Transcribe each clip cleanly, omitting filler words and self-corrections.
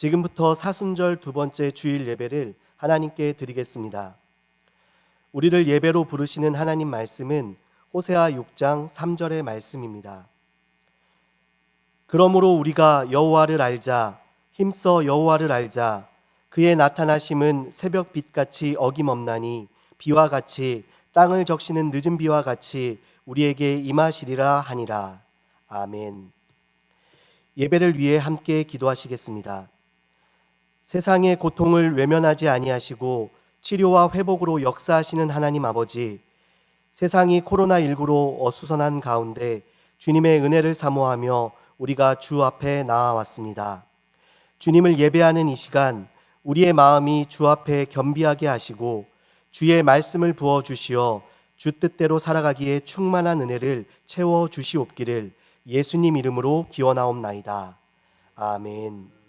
지금부터 사순절 두 번째 주일 예배를 하나님께 드리겠습니다. 우리를 예배로 부르시는 하나님 말씀은 호세아 6장 3절의 말씀입니다. 그러므로 우리가 여호와를 알자, 힘써 여호와를 알자. 그의 나타나심은 새벽 빛같이 어김없나니 비와 같이 땅을 적시는 늦은 비와 같이 우리에게 임하시리라 하니라. 아멘. 예배를 위해 함께 기도하시겠습니다. 세상의 고통을 외면하지 아니하시고 치료와 회복으로 역사하시는 하나님 아버지, 세상이 코로나19로 어수선한 가운데 주님의 은혜를 사모하며 우리가 주 앞에 나아왔습니다. 주님을 예배하는 이 시간, 우리의 마음이 주 앞에 겸비하게 하시고 주의 말씀을 부어주시어 주 뜻대로 살아가기에 충만한 은혜를 채워주시옵기를 예수님 이름으로 기원하옵나이다. 아멘.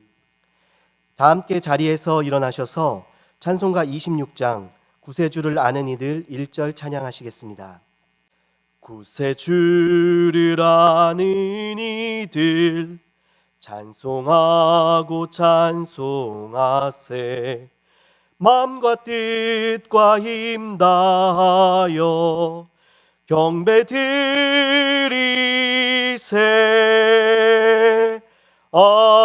다 함께 자리에서 일어나셔서 찬송가 26장 구세주를 아는 이들 1절 찬양하시겠습니다. 구세주를 아는 이들 찬송하고 찬송하세. 마음과 뜻과 힘 다하여 경배 드리세. 아멘.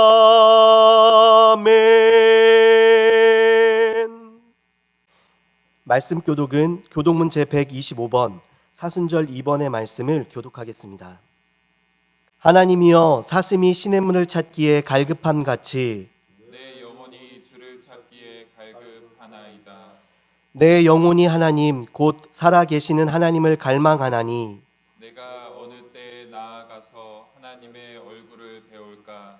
말씀 교독은 교독문 제125번 사순절 2번의 말씀을 교독하겠습니다. 하나님이여, 사슴이 시냇물을 찾기에 갈급함 같이 내 영혼이 주를 찾기에 갈급하나이다. 내 영혼이 하나님 곧 살아계시는 하나님을 갈망하나니 내가 어느 때에 나아가서 하나님의 얼굴을 배울까?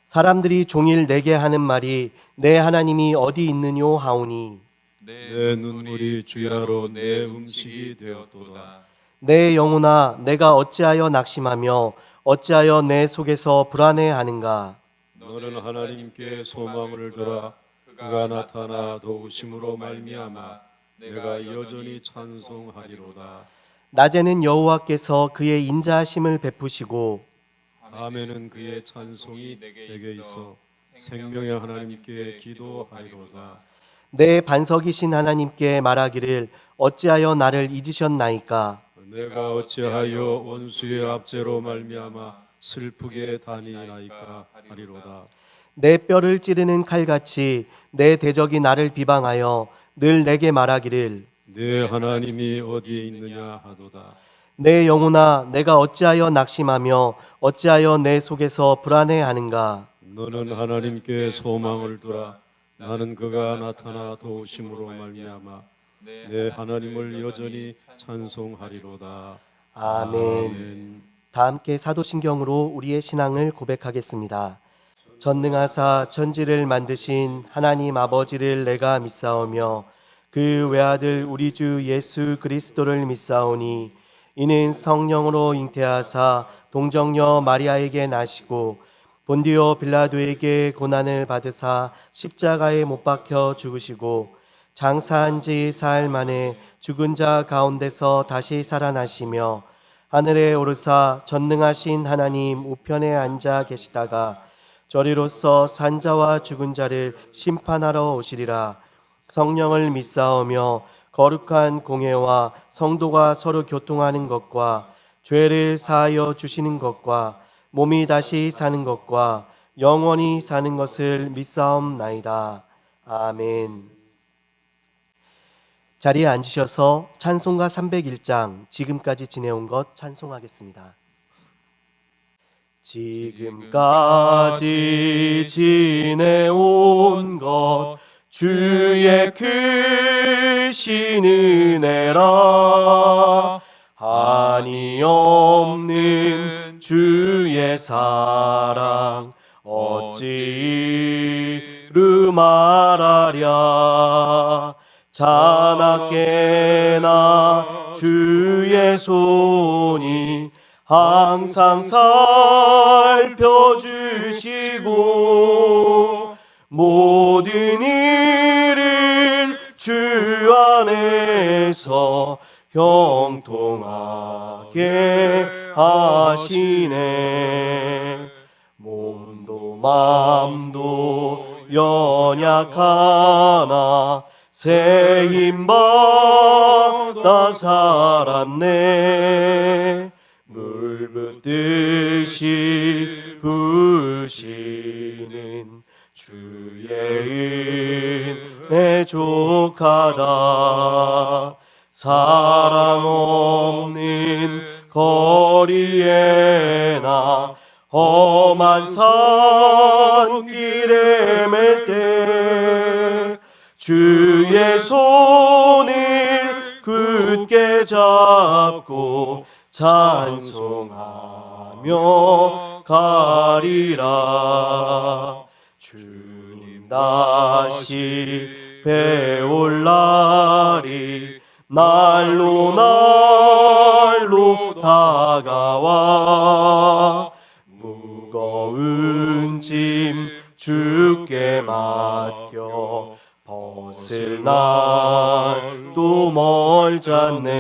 사람들이 종일 내게 하는 말이 내 하나님이 어디 있느뇨 하오니 내 눈물이 주야로 내 음식이 되었도다. 내 영혼아, 내가 어찌하여 낙심하며 어찌하여 내 속에서 불안해하는가? 너는 하나님께 소망을 두라. 그가 나타나 도우심으로 말미암아 내가 여전히 찬송하리로다. 낮에는 여호와께서 그의 인자하심을 베푸시고 밤에는 그의 찬송이 내게 있어 생명의 하나님께 기도하리로다. 내 반석이신 하나님께 말하기를 어찌하여 나를 잊으셨나이까? 내가 어찌하여 원수의 압제로 말미암아 슬프게 다니나이까 하리로다. 내 뼈를 찌르는 칼같이 내 대적이 나를 비방하여 늘 내게 말하기를 내 하나님이 어디에 있느냐 하도다. 내 영혼아, 내가 어찌하여 낙심하며 어찌하여 내 속에서 불안해하는가? 너는 하나님께 소망을 두라. 나는 그가 나타나 도우심으로 말미암아 내 하나님을 여전히 찬송하리로다. 아멘. 다 함께 사도신경으로 우리의 신앙을 고백하겠습니다. 전능하사 천지를 만드신 하나님 아버지를 내가 믿사오며 그 외아들 우리 주 예수 그리스도를 믿사오니 이는 성령으로 잉태하사 동정녀 마리아에게 나시고 본디오 빌라도에게 고난을 받으사 십자가에 못 박혀 죽으시고 장사한 지 사흘 만에 죽은 자 가운데서 다시 살아나시며 하늘에 오르사 전능하신 하나님 우편에 앉아 계시다가 저리로서 산자와 죽은 자를 심판하러 오시리라. 성령을 믿사오며 거룩한 공회와 성도가 서로 교통하는 것과 죄를 사하여 주시는 것과 몸이 다시 사는 것과 영원히 사는 것을 믿사옵나이다. 아멘. 자리에 앉으셔서 찬송가 301장 지금까지 지내온 것 찬송하겠습니다. 지금까지 지내온 것 주의 크신 은혜라. 한이 없는 주의 사랑 어찌 이루 말하랴. 자나깨나 주의 손이 항상 살펴주시고 모든 일을 주 안에서 형통하게 하시네. 몸도 맘도 연약하나 새 힘받아 살았네. 물 붓듯이 부으시는 주의 은혜 족하다. 사랑 없는 거리에나 험한 산길에 맬 때 주의 손을 굳게 잡고 찬송하며 가리라. 주님 다시 배올 날이 날로 다가와 무거운 짐 주께 맡겨 벗을 날도 멀잖네.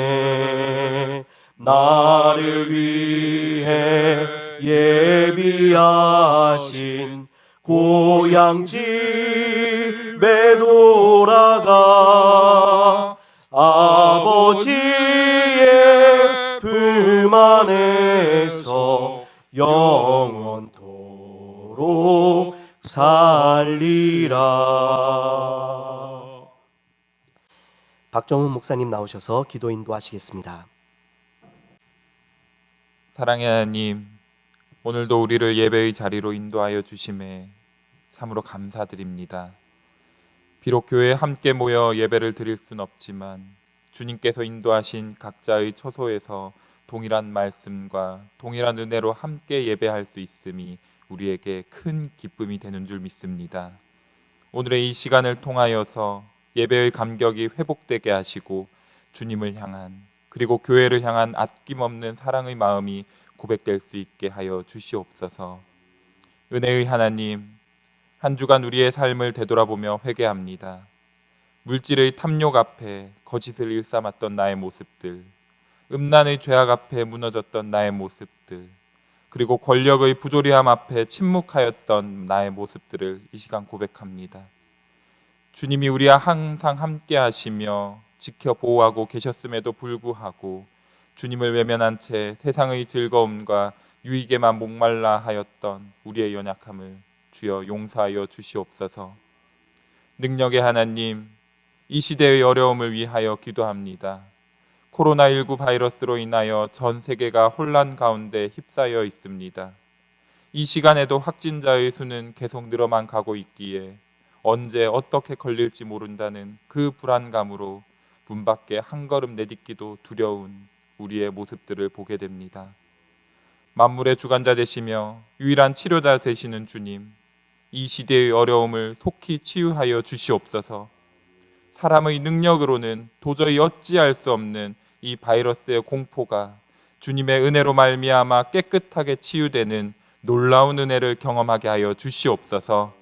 나를 위해 예비하신 고향 집에 돌아가 아버지의 품 안에서 영원토록 살리라. 박정훈 목사님 나오셔서 기도 인도하시겠습니다. 사랑의 하나님, 오늘도 우리를 예배의 자리로 인도하여 주심에 참으로 감사드립니다. 비록 교회에 함께 모여 예배를 드릴 순 없지만 주님께서 인도하신 각자의 처소에서 동일한 말씀과 동일한 은혜로 함께 예배할 수 있음이 우리에게 큰 기쁨이 되는 줄 믿습니다. 오늘의 이 시간을 통하여서 예배의 감격이 회복되게 하시고 주님을 향한 그리고 교회를 향한 아낌없는 사랑의 마음이 고백될 수 있게 하여 주시옵소서. 은혜의 하나님, 한 주간 우리의 삶을 되돌아보며 회개합니다. 물질의 탐욕 앞에 거짓을 일삼았던 나의 모습들, 음란의 죄악 앞에 무너졌던 나의 모습들, 그리고 권력의 부조리함 앞에 침묵하였던 나의 모습들을 이 시간 고백합니다. 주님이 우리와 항상 함께 하시며 지켜 보호하고 계셨음에도 불구하고 주님을 외면한 채 세상의 즐거움과 유익에만 목말라 하였던 우리의 연약함을 주여 용서하여 주시옵소서. 능력의 하나님, 이 시대의 어려움을 위하여 기도합니다. 코로나19 바이러스로 인하여 전 세계가 혼란 가운데 휩싸여 있습니다. 이 시간에도 확진자의 수는 계속 늘어만 가고 있기에 언제 어떻게 걸릴지 모른다는 그 불안감으로 문 밖에 한 걸음 내딛기도 두려운 우리의 모습들을 보게 됩니다. 만물의 주관자 되시며 유일한 치료자 되시는 주님, 이 시대의 어려움을 속히 치유하여 주시옵소서. 사람의 능력으로는 도저히 어찌할 수 없는 이 바이러스의 공포가 주님의 은혜로 말미암아 깨끗하게 치유되는 놀라운 은혜를 경험하게 하여 주시옵소서.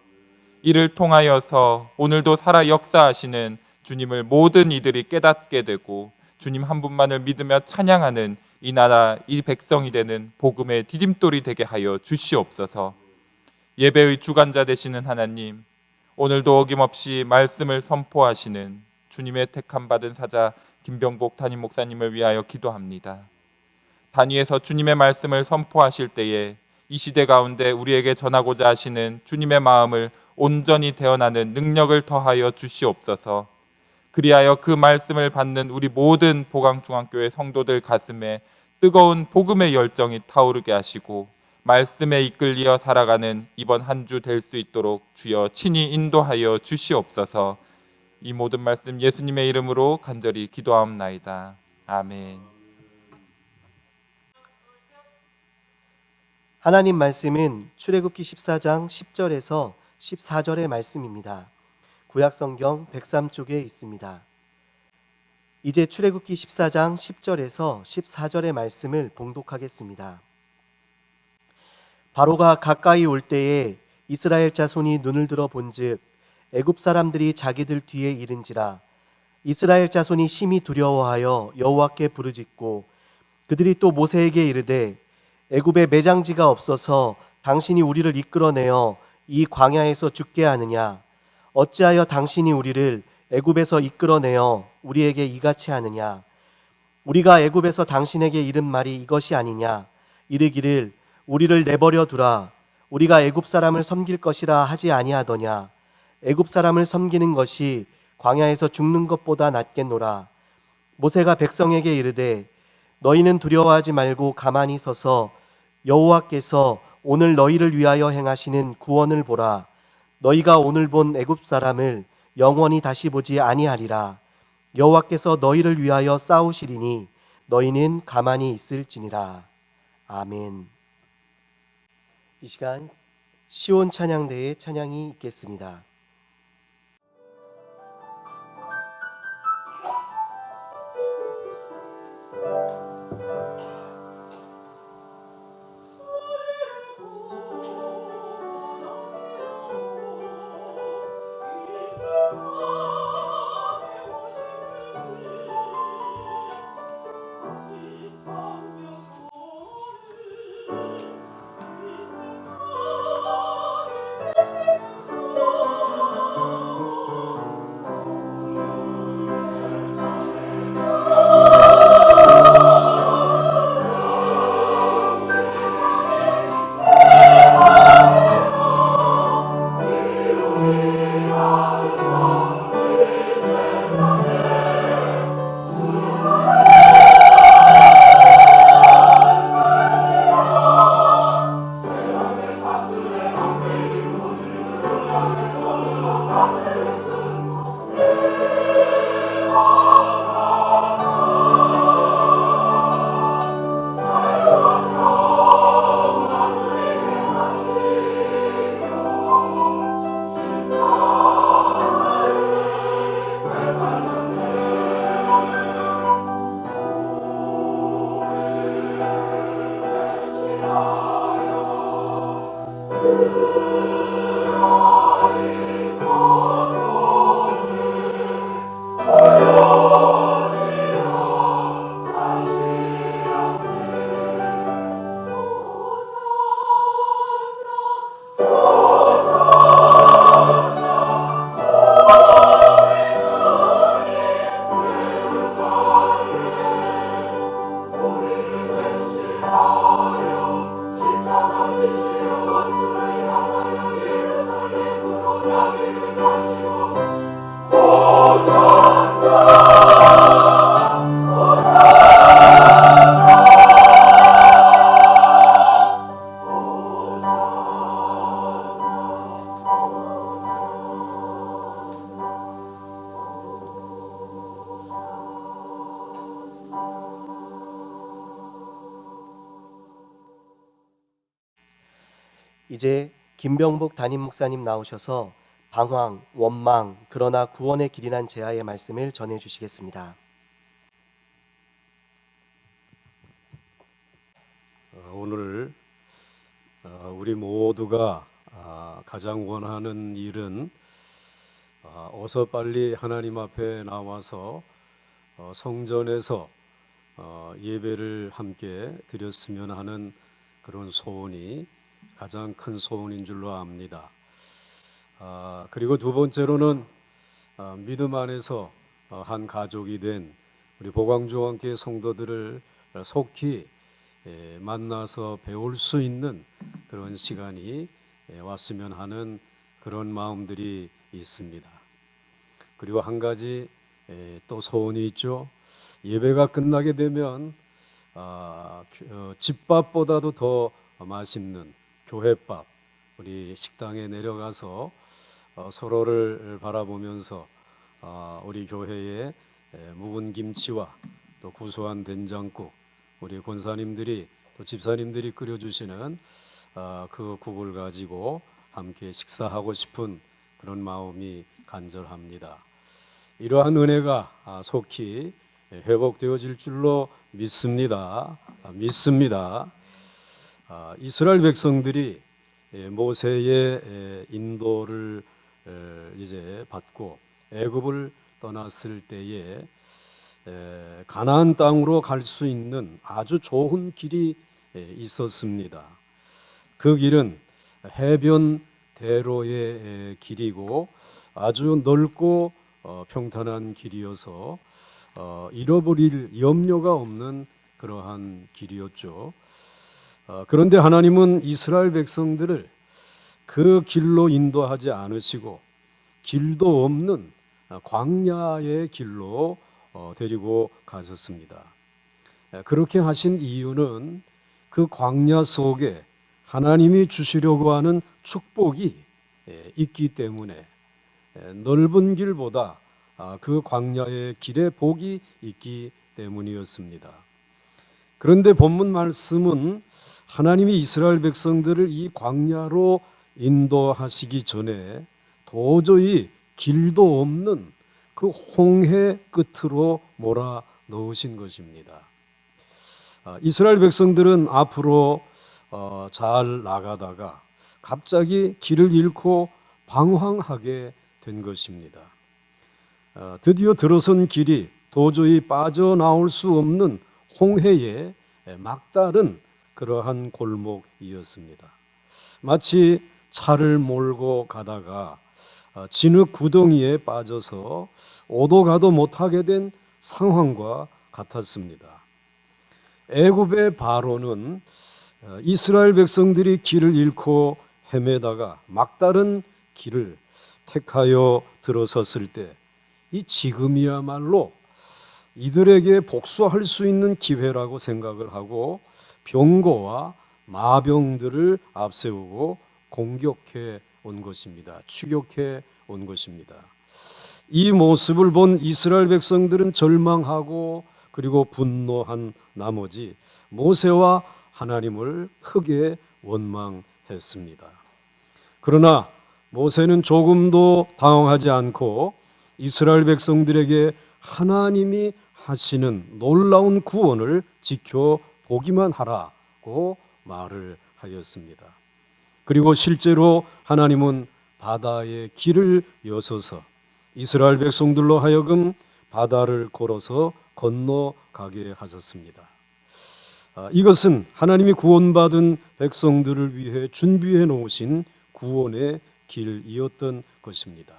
이를 통하여서 오늘도 살아 역사하시는 주님을 모든 이들이 깨닫게 되고 주님 한 분만을 믿으며 찬양하는 이 나라 이 백성이 되는 복음의 디딤돌이 되게 하여 주시옵소서. 예배의 주관자 되시는 하나님, 오늘도 어김없이 말씀을 선포하시는 주님의 택함 받은 사자 김병복 담임 목사님을 위하여 기도합니다. 단위에서 주님의 말씀을 선포하실 때에 이 시대 가운데 우리에게 전하고자 하시는 주님의 마음을 온전히 대언하는 능력을 더하여 주시옵소서. 그리하여 그 말씀을 받는 우리 모든 보강중앙교회 성도들 가슴에 뜨거운 복음의 열정이 타오르게 하시고 말씀에 이끌려 살아가는 이번 한 주 될 수 있도록 주여 친히 인도하여 주시옵소서. 이 모든 말씀 예수님의 이름으로 간절히 기도하옵나이다. 아멘. 하나님 말씀은 출애굽기 14장 10절에서 14절의 말씀입니다. 구약성경 103쪽에 있습니다. 이제 출애굽기 14장 10절에서 14절의 말씀을 봉독하겠습니다. 바로가 가까이 올 때에 이스라엘 자손이 눈을 들어 본즉 애굽 사람들이 자기들 뒤에 이른지라. 이스라엘 자손이 심히 두려워하여 여호와께 부르짖고 그들이 또 모세에게 이르되 애굽에 매장지가 없어서 당신이 우리를 이끌어내어 이 광야에서 죽게 하느냐? 어찌하여 당신이 우리를 애굽에서 이끌어내어 우리에게 이같이 하느냐? 우리가 애굽에서 당신에게 이른 말이 이것이 아니냐? 이르기를 우리를 내버려 두라. 우리가 애굽 사람을 섬길 것이라 하지 아니하더냐? 애굽 사람을 섬기는 것이 광야에서 죽는 것보다 낫겠노라. 모세가 백성에게 이르되 너희는 두려워하지 말고 가만히 서서 여호와께서 오늘 너희를 위하여 행하시는 구원을 보라. 너희가 오늘 본 애굽 사람을 영원히 다시 보지 아니하리라. 여호와께서 너희를 위하여 싸우시리니 너희는 가만히 있을지니라. 아멘. 이 시간 시온 찬양대의 찬양이 있겠습니다. 이제 김병복 담임 목사님 나오셔서 방황, 원망, 그러나 구원의 길이란 제아의 말씀을 전해 주시겠습니다. 오늘 우리 모두가 가장 원하는 일은 어서 빨리 하나님 앞에 나와서 성전에서 예배를 함께 드렸으면 하는 그런 소원이 가장 큰 소원인 줄로 압니다. 그리고 두 번째로는 믿음 안에서 한 가족이 된 우리 보광중앙교회 성도들을 속히 만나서 배울 수 있는 그런 시간이 왔으면 하는 그런 마음들이 있습니다. 그리고 한 가지 또 소원이 있죠. 예배가 끝나게 되면 집밥보다도 더 맛있는 교회밥, 우리 식당에 내려가서 서로를 바라보면서 우리 교회의 묵은 김치와 또 구수한 된장국, 우리 권사님들이 또 집사님들이 끓여주시는 그 국을 가지고 함께 식사하고 싶은 그런 마음이 간절합니다. 이러한 은혜가 속히 회복되어질 줄로 믿습니다. 이스라엘 백성들이 모세의 인도를 이제 받고 애굽을 떠났을 때에 가나안 땅으로 갈 수 있는 아주 좋은 길이 있었습니다. 그 길은 해변 대로의 길이고 아주 넓고 평탄한 길이어서 잃어버릴 염려가 없는 그러한 길이었죠. 그런데 하나님은 이스라엘 백성들을 그 길로 인도하지 않으시고 길도 없는 광야의 길로 데리고 가셨습니다. 그렇게 하신 이유는 그 광야 속에 하나님이 주시려고 하는 축복이 있기 때문에 넓은 길보다 그 광야의 길에 복이 있기 때문이었습니다. 그런데 본문 말씀은 하나님이 이스라엘 백성들을 이 광야로 인도하시기 전에 도저히 길도 없는 그 홍해 끝으로 몰아 넣으신 것입니다. 이스라엘 백성들은 앞으로 잘 나가다가 갑자기 길을 잃고 방황하게 된 것입니다. 드디어 들어선 길이 도저히 빠져나올 수 없는 홍해의 막다른 그러한 골목이었습니다. 마치 차를 몰고 가다가 진흙 구덩이에 빠져서 오도 가도 못하게 된 상황과 같았습니다. 애굽의 바로는 이스라엘 백성들이 길을 잃고 헤매다가 막다른 길을 택하여 들어섰을 때 이 지금이야말로 이들에게 복수할 수 있는 기회라고 생각을 하고 병거와 마병들을 앞세우고 공격해 온 것입니다. 추격해 온 것입니다. 이 모습을 본 이스라엘 백성들은 절망하고 그리고 분노한 나머지 모세와 하나님을 크게 원망했습니다. 그러나 모세는 조금도 당황하지 않고 이스라엘 백성들에게 하나님이 하시는 놀라운 구원을 지켜보기만 하라고 말을 하였습니다. 그리고 실제로 하나님은 바다의 길을 여서서 이스라엘 백성들로 하여금 바다를 걸어서 건너가게 하셨습니다. 이것은 하나님이 구원받은 백성들을 위해 준비해 놓으신 구원의 길이었던 것입니다.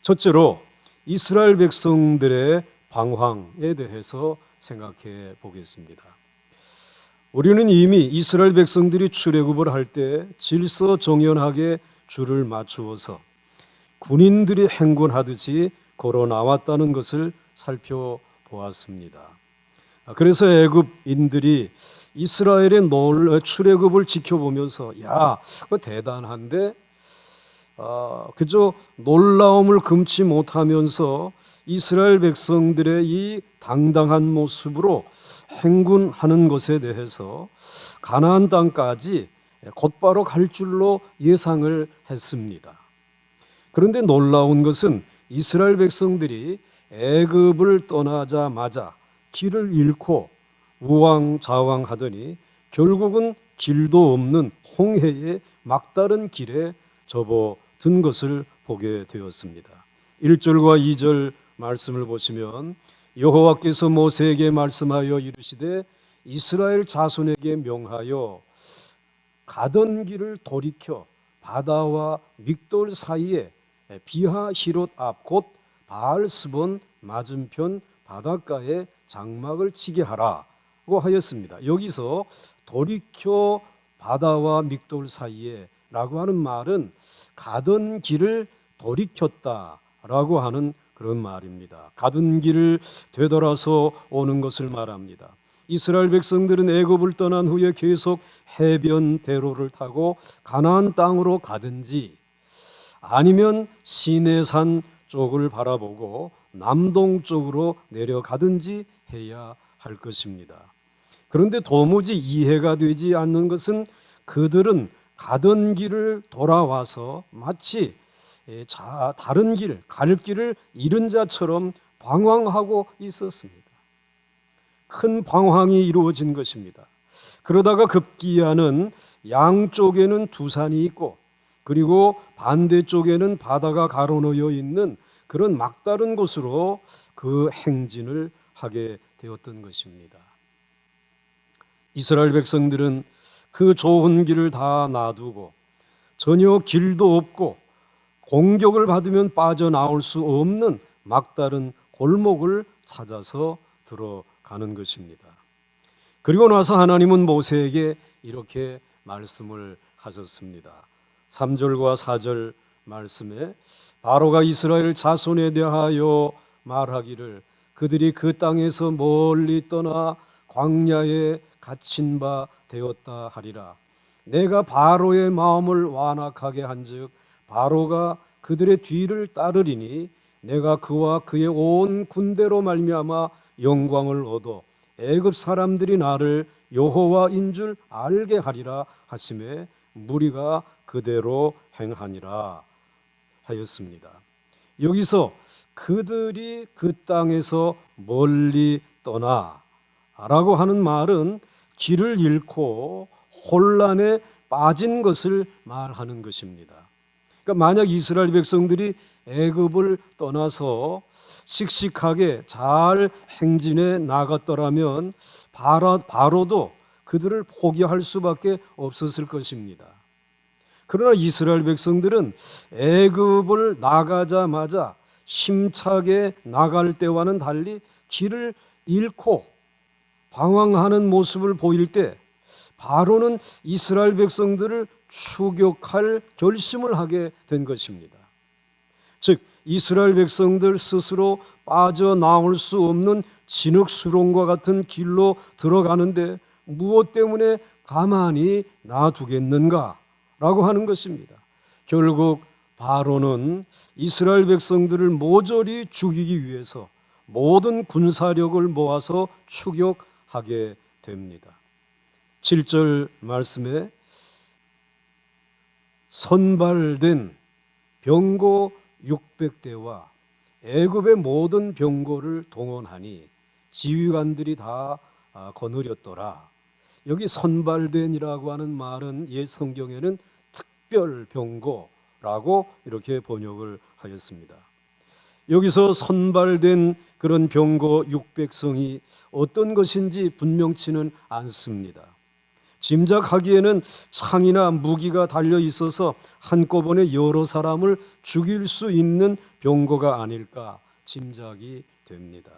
첫째로 이스라엘 백성들의 방황에 대해서 생각해 보겠습니다. 우리는 이미 이스라엘 백성들이 출애굽을 할 때 질서정연하게 줄을 맞추어서 군인들이 행군하듯이 걸어 나왔다는 것을 살펴보았습니다. 그래서 애굽인들이 이스라엘의 출애굽을 지켜보면서 야, 그거 대단한데 그저 놀라움을 금치 못하면서 이스라엘 백성들의 이 당당한 모습으로 행군하는 것에 대해서 가나안 땅까지 곧바로 갈 줄로 예상을 했습니다. 그런데 놀라운 것은 이스라엘 백성들이 애굽을 떠나자마자 길을 잃고 우왕좌왕하더니 결국은 길도 없는 홍해의 막다른 길에 접어든 것을 보게 되었습니다. 1절과 2절 말씀을 보시면 여호와께서 모세에게 말씀하여 이르시되 이스라엘 자손에게 명하여 가던 길을 돌이켜 바다와 믹돌 사이에 비하히롯 앞 곧 바알스본 맞은편 바닷가에 장막을 치게 하라고 하였습니다. 여기서 돌이켜 바다와 믹돌 사이에 라고 하는 말은 가던 길을 돌이켰다라고 하는 그런 말입니다. 가던 길을 되돌아서 오는 것을 말합니다. 이스라엘 백성들은 애굽을 떠난 후에 계속 해변 대로를 타고 가나안 땅으로 가든지 아니면 시내산 쪽을 바라보고 남동쪽으로 내려가든지 해야 할 것입니다. 그런데 도무지 이해가 되지 않는 것은 그들은 가던 길을 돌아와서 마치 다른 길, 갈 길을 잃은 자처럼 방황하고 있었습니다. 큰 방황이 이루어진 것입니다. 그러다가 급기야는 양쪽에는 두산이 있고 그리고 반대쪽에는 바다가 가로놓여 있는 그런 막다른 곳으로 그 행진을 하게 되었던 것입니다. 이스라엘 백성들은 그 좋은 길을 다 놔두고 전혀 길도 없고 공격을 받으면 빠져나올 수 없는 막다른 골목을 찾아서 들어가는 것입니다. 그리고 나서 하나님은 모세에게 이렇게 말씀을 하셨습니다. 3절과 4절 말씀에 바로가 이스라엘 자손에 대하여 말하기를 그들이 그 땅에서 멀리 떠나 광야에 갇힌 바 되었다 하리라. 내가 바로의 마음을 완악하게 한즉 바로가 그들의 뒤를 따르리니 내가 그와 그의 온 군대로 말미암아 영광을 얻어 애굽 사람들이 나를 여호와인 줄 알게 하리라 하심에 무리가 그대로 행하니라 하였습니다. 여기서 그들이 그 땅에서 멀리 떠나 라고 하는 말은 길을 잃고 혼란에 빠진 것을 말하는 것입니다. 그러니까 만약 이스라엘 백성들이 애굽을 떠나서 씩씩하게 잘 행진해 나갔더라면 바로도 그들을 포기할 수밖에 없었을 것입니다. 그러나 이스라엘 백성들은 애굽을 나가자마자 힘차게 나갈 때와는 달리 길을 잃고 방황하는 모습을 보일 때 바로는 이스라엘 백성들을 추격할 결심을 하게 된 것입니다. 즉 이스라엘 백성들 스스로 빠져나올 수 없는 진흙수렁과 같은 길로 들어가는데 무엇 때문에 가만히 놔두겠는가 라고 하는 것입니다. 결국 바로는 이스라엘 백성들을 모조리 죽이기 위해서 모든 군사력을 모아서 추격하게 됩니다. 7절 말씀에 선발된 병거 600대와 애굽의 모든 병거를 동원하니 지휘관들이 다 거느렸더라. 여기 선발된이라고 하는 말은 옛 성경에는 특별 병거라고 이렇게 번역을 하였습니다. 여기서 선발된 그런 병거 600성이 어떤 것인지 분명치는 않습니다. 짐작하기에는 창이나 무기가 달려 있어서 한꺼번에 여러 사람을 죽일 수 있는 병거가 아닐까 짐작이 됩니다.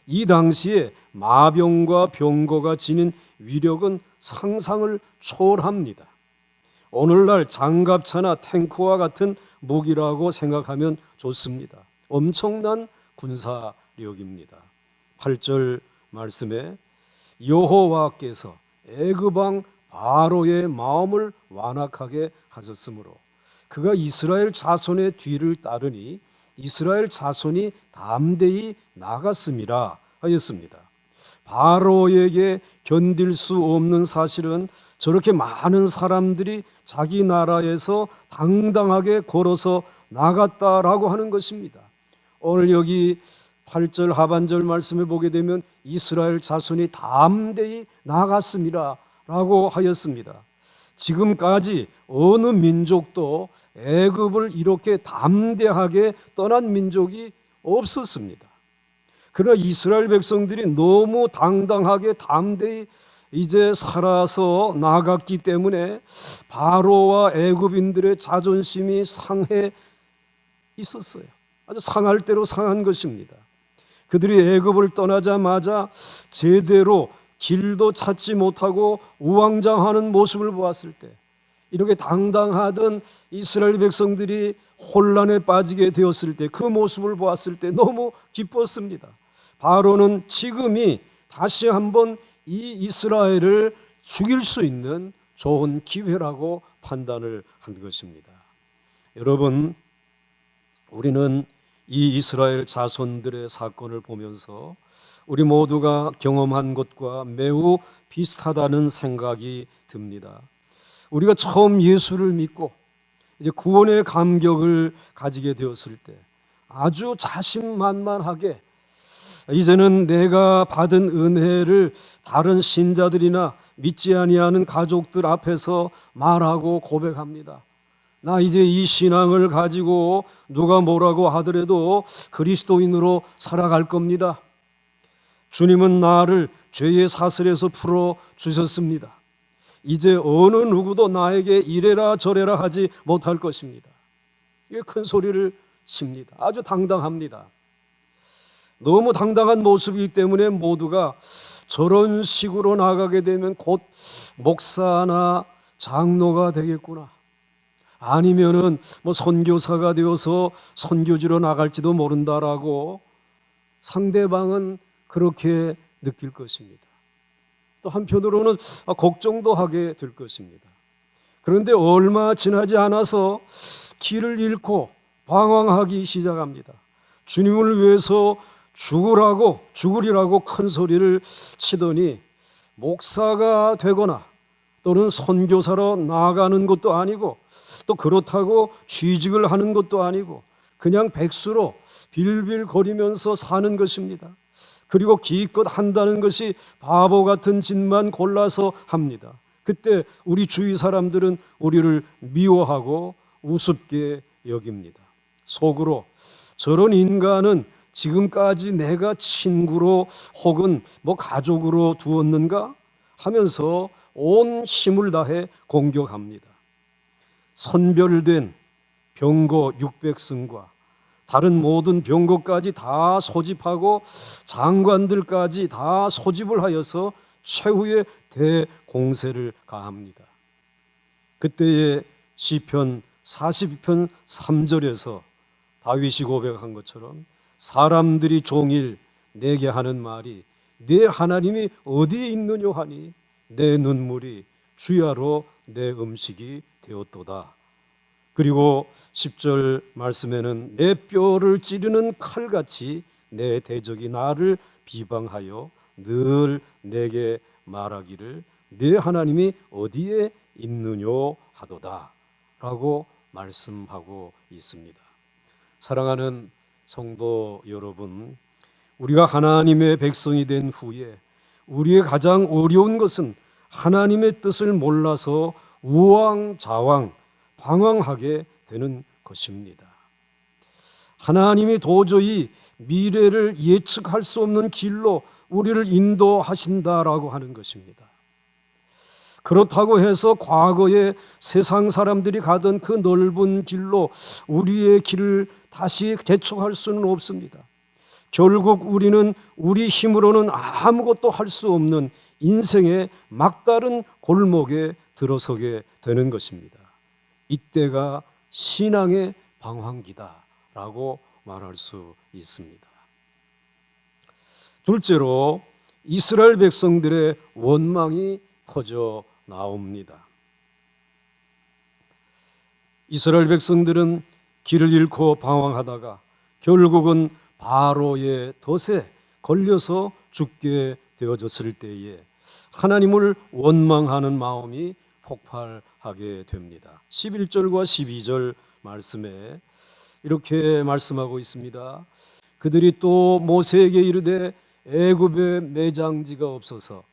이 당시에 마병과 병거가 지닌 위력은 상상을 초월합니다. 오늘날 장갑차나 탱크와 같은 무기라고 생각하면 좋습니다. 엄청난 군사력입니다. 8절 말씀에 여호와께서 애굽 왕 바로의 마음을 완악하게 하셨으므로 그가 이스라엘 자손의 뒤를 따르니 이스라엘 자손이 담대히 나갔음이라 하였습니다. 바로에게 견딜 수 없는 사실은 저렇게 많은 사람들이 자기 나라에서 당당하게 걸어서 나갔다라고 하는 것입니다. 오늘 여기 8절 하반절 말씀을 보게 되면 이스라엘 자손이 담대히 나갔습니다 라고 하였습니다. 지금까지 어느 민족도 애굽을 이렇게 담대하게 떠난 민족이 없었습니다. 그러나 이스라엘 백성들이 너무 당당하게 담대히 이제 살아서 나갔기 때문에 바로와 애굽인들의 자존심이 상해 있었어요. 아주 상할 대로 상한 것입니다. 그들이 애굽을 떠나자마자 제대로 길도 찾지 못하고 우왕좌왕하는 모습을 보았을 때 이렇게 당당하던 이스라엘 백성들이 혼란에 빠지게 되었을 때 그 모습을 보았을 때 너무 기뻤습니다. 바로는 지금이 다시 한번 이 이스라엘을 죽일 수 있는 좋은 기회라고 판단을 한 것입니다. 여러분, 우리는 이 이스라엘 자손들의 사건을 보면서 우리 모두가 경험한 것과 매우 비슷하다는 생각이 듭니다. 우리가 처음 예수를 믿고 이제 구원의 감격을 가지게 되었을 때 아주 자신만만하게 이제는 내가 받은 은혜를 다른 신자들이나 믿지 아니하는 가족들 앞에서 말하고 고백합니다. 나 이제 이 신앙을 가지고 누가 뭐라고 하더라도 그리스도인으로 살아갈 겁니다. 주님은 나를 죄의 사슬에서 풀어 주셨습니다. 이제 어느 누구도 나에게 이래라 저래라 하지 못할 것입니다. 이게 큰 소리를 칩니다. 아주 당당합니다. 너무 당당한 모습이기 때문에 모두가 저런 식으로 나가게 되면 곧 목사나 장로가 되겠구나. 아니면은 뭐 선교사가 되어서 선교지로 나갈지도 모른다라고 상대방은 그렇게 느낄 것입니다. 또 한편으로는 걱정도 하게 될 것입니다. 그런데 얼마 지나지 않아서 길을 잃고 방황하기 시작합니다. 주님을 위해서 죽으리라고 큰 소리를 치더니 목사가 되거나 또는 선교사로 나아가는 것도 아니고 또 그렇다고 취직을 하는 것도 아니고 그냥 백수로 빌빌거리면서 사는 것입니다. 그리고 기껏 한다는 것이 바보 같은 짓만 골라서 합니다. 그때 우리 주위 사람들은 우리를 미워하고 우습게 여깁니다. 속으로 저런 인간은 지금까지 내가 친구로 혹은 뭐 가족으로 두었는가 하면서 온 힘을 다해 공격합니다. 선별된 병거 600승과 다른 모든 병거까지 다 소집하고 장관들까지 다 소집을 하여서 최후의 대공세를 가합니다. 그때의 시편 42편 3절에서 다윗이 고백한 것처럼 사람들이 종일 내게 하는 말이 내 하나님이 어디에 있느냐 하니 내 눈물이 주야로 내 음식이 되었도다. 그리고 10절 말씀에는 내 뼈를 찌르는 칼같이 내 대적이 나를 비방하여 늘 내게 말하기를 내 하나님이 어디에 있느냐 하도다 라고 말씀하고 있습니다. 사랑하는 성도 여러분, 우리가 하나님의 백성이 된 후에 우리의 가장 어려운 것은 하나님의 뜻을 몰라서 우왕좌왕 방황하게 되는 것입니다. 하나님이 도저히 미래를 예측할 수 없는 길로 우리를 인도하신다라고 하는 것입니다. 그렇다고 해서 과거에 세상 사람들이 가던 그 넓은 길로 우리의 길을 다시 개척할 수는 없습니다. 결국 우리는 우리 힘으로는 아무것도 할 수 없는 인생의 막다른 골목에 들어서게 되는 것입니다. 이때가 신앙의 방황기다라고 말할 수 있습니다. 둘째로 이스라엘 백성들의 원망이 터져 나옵니다. 이스라엘 백성들은 길을 잃고 방황하다가 결국은 바로의 덫에 걸려서 죽게 되어졌을 때에 하나님을 원망하는 마음이 폭발하게 됩니다. 11절과 12절 말씀에 이렇게 말씀하고 있습니다. 그들이 또 모세에게 이르되 애굽에 매장지가 없어서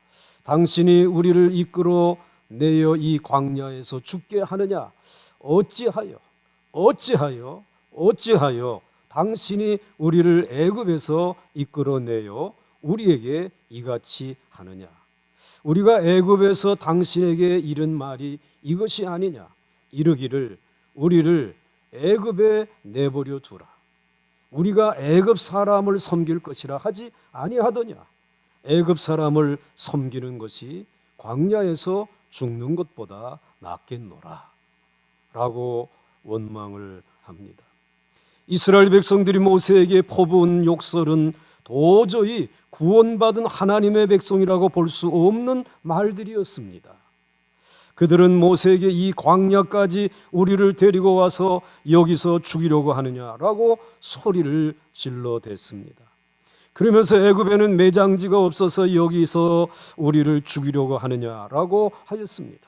당신이 우리를 이끌어 내어 이 광야에서 죽게 하느냐? 어찌하여 당신이 우리를 애굽에서 이끌어내어 우리에게 이같이 하느냐? 우리가 애굽에서 당신에게 이른 말이 이것이 아니냐? 이르기를 우리를 애굽에 내버려 두라. 우리가 애굽 사람을 섬길 것이라 하지 아니하더냐? 애굽 사람을 섬기는 것이 광야에서 죽는 것보다 낫겠노라 라고 원망을 합니다. 이스라엘 백성들이 모세에게 퍼부은 욕설은 도저히 구원받은 하나님의 백성이라고 볼 수 없는 말들이었습니다. 그들은 모세에게 이 광야까지 우리를 데리고 와서 여기서 죽이려고 하느냐라고 소리를 질러댔습니다. 그러면서 애굽에는 매장지가 없어서 여기서 우리를 죽이려고 하느냐라고 하였습니다.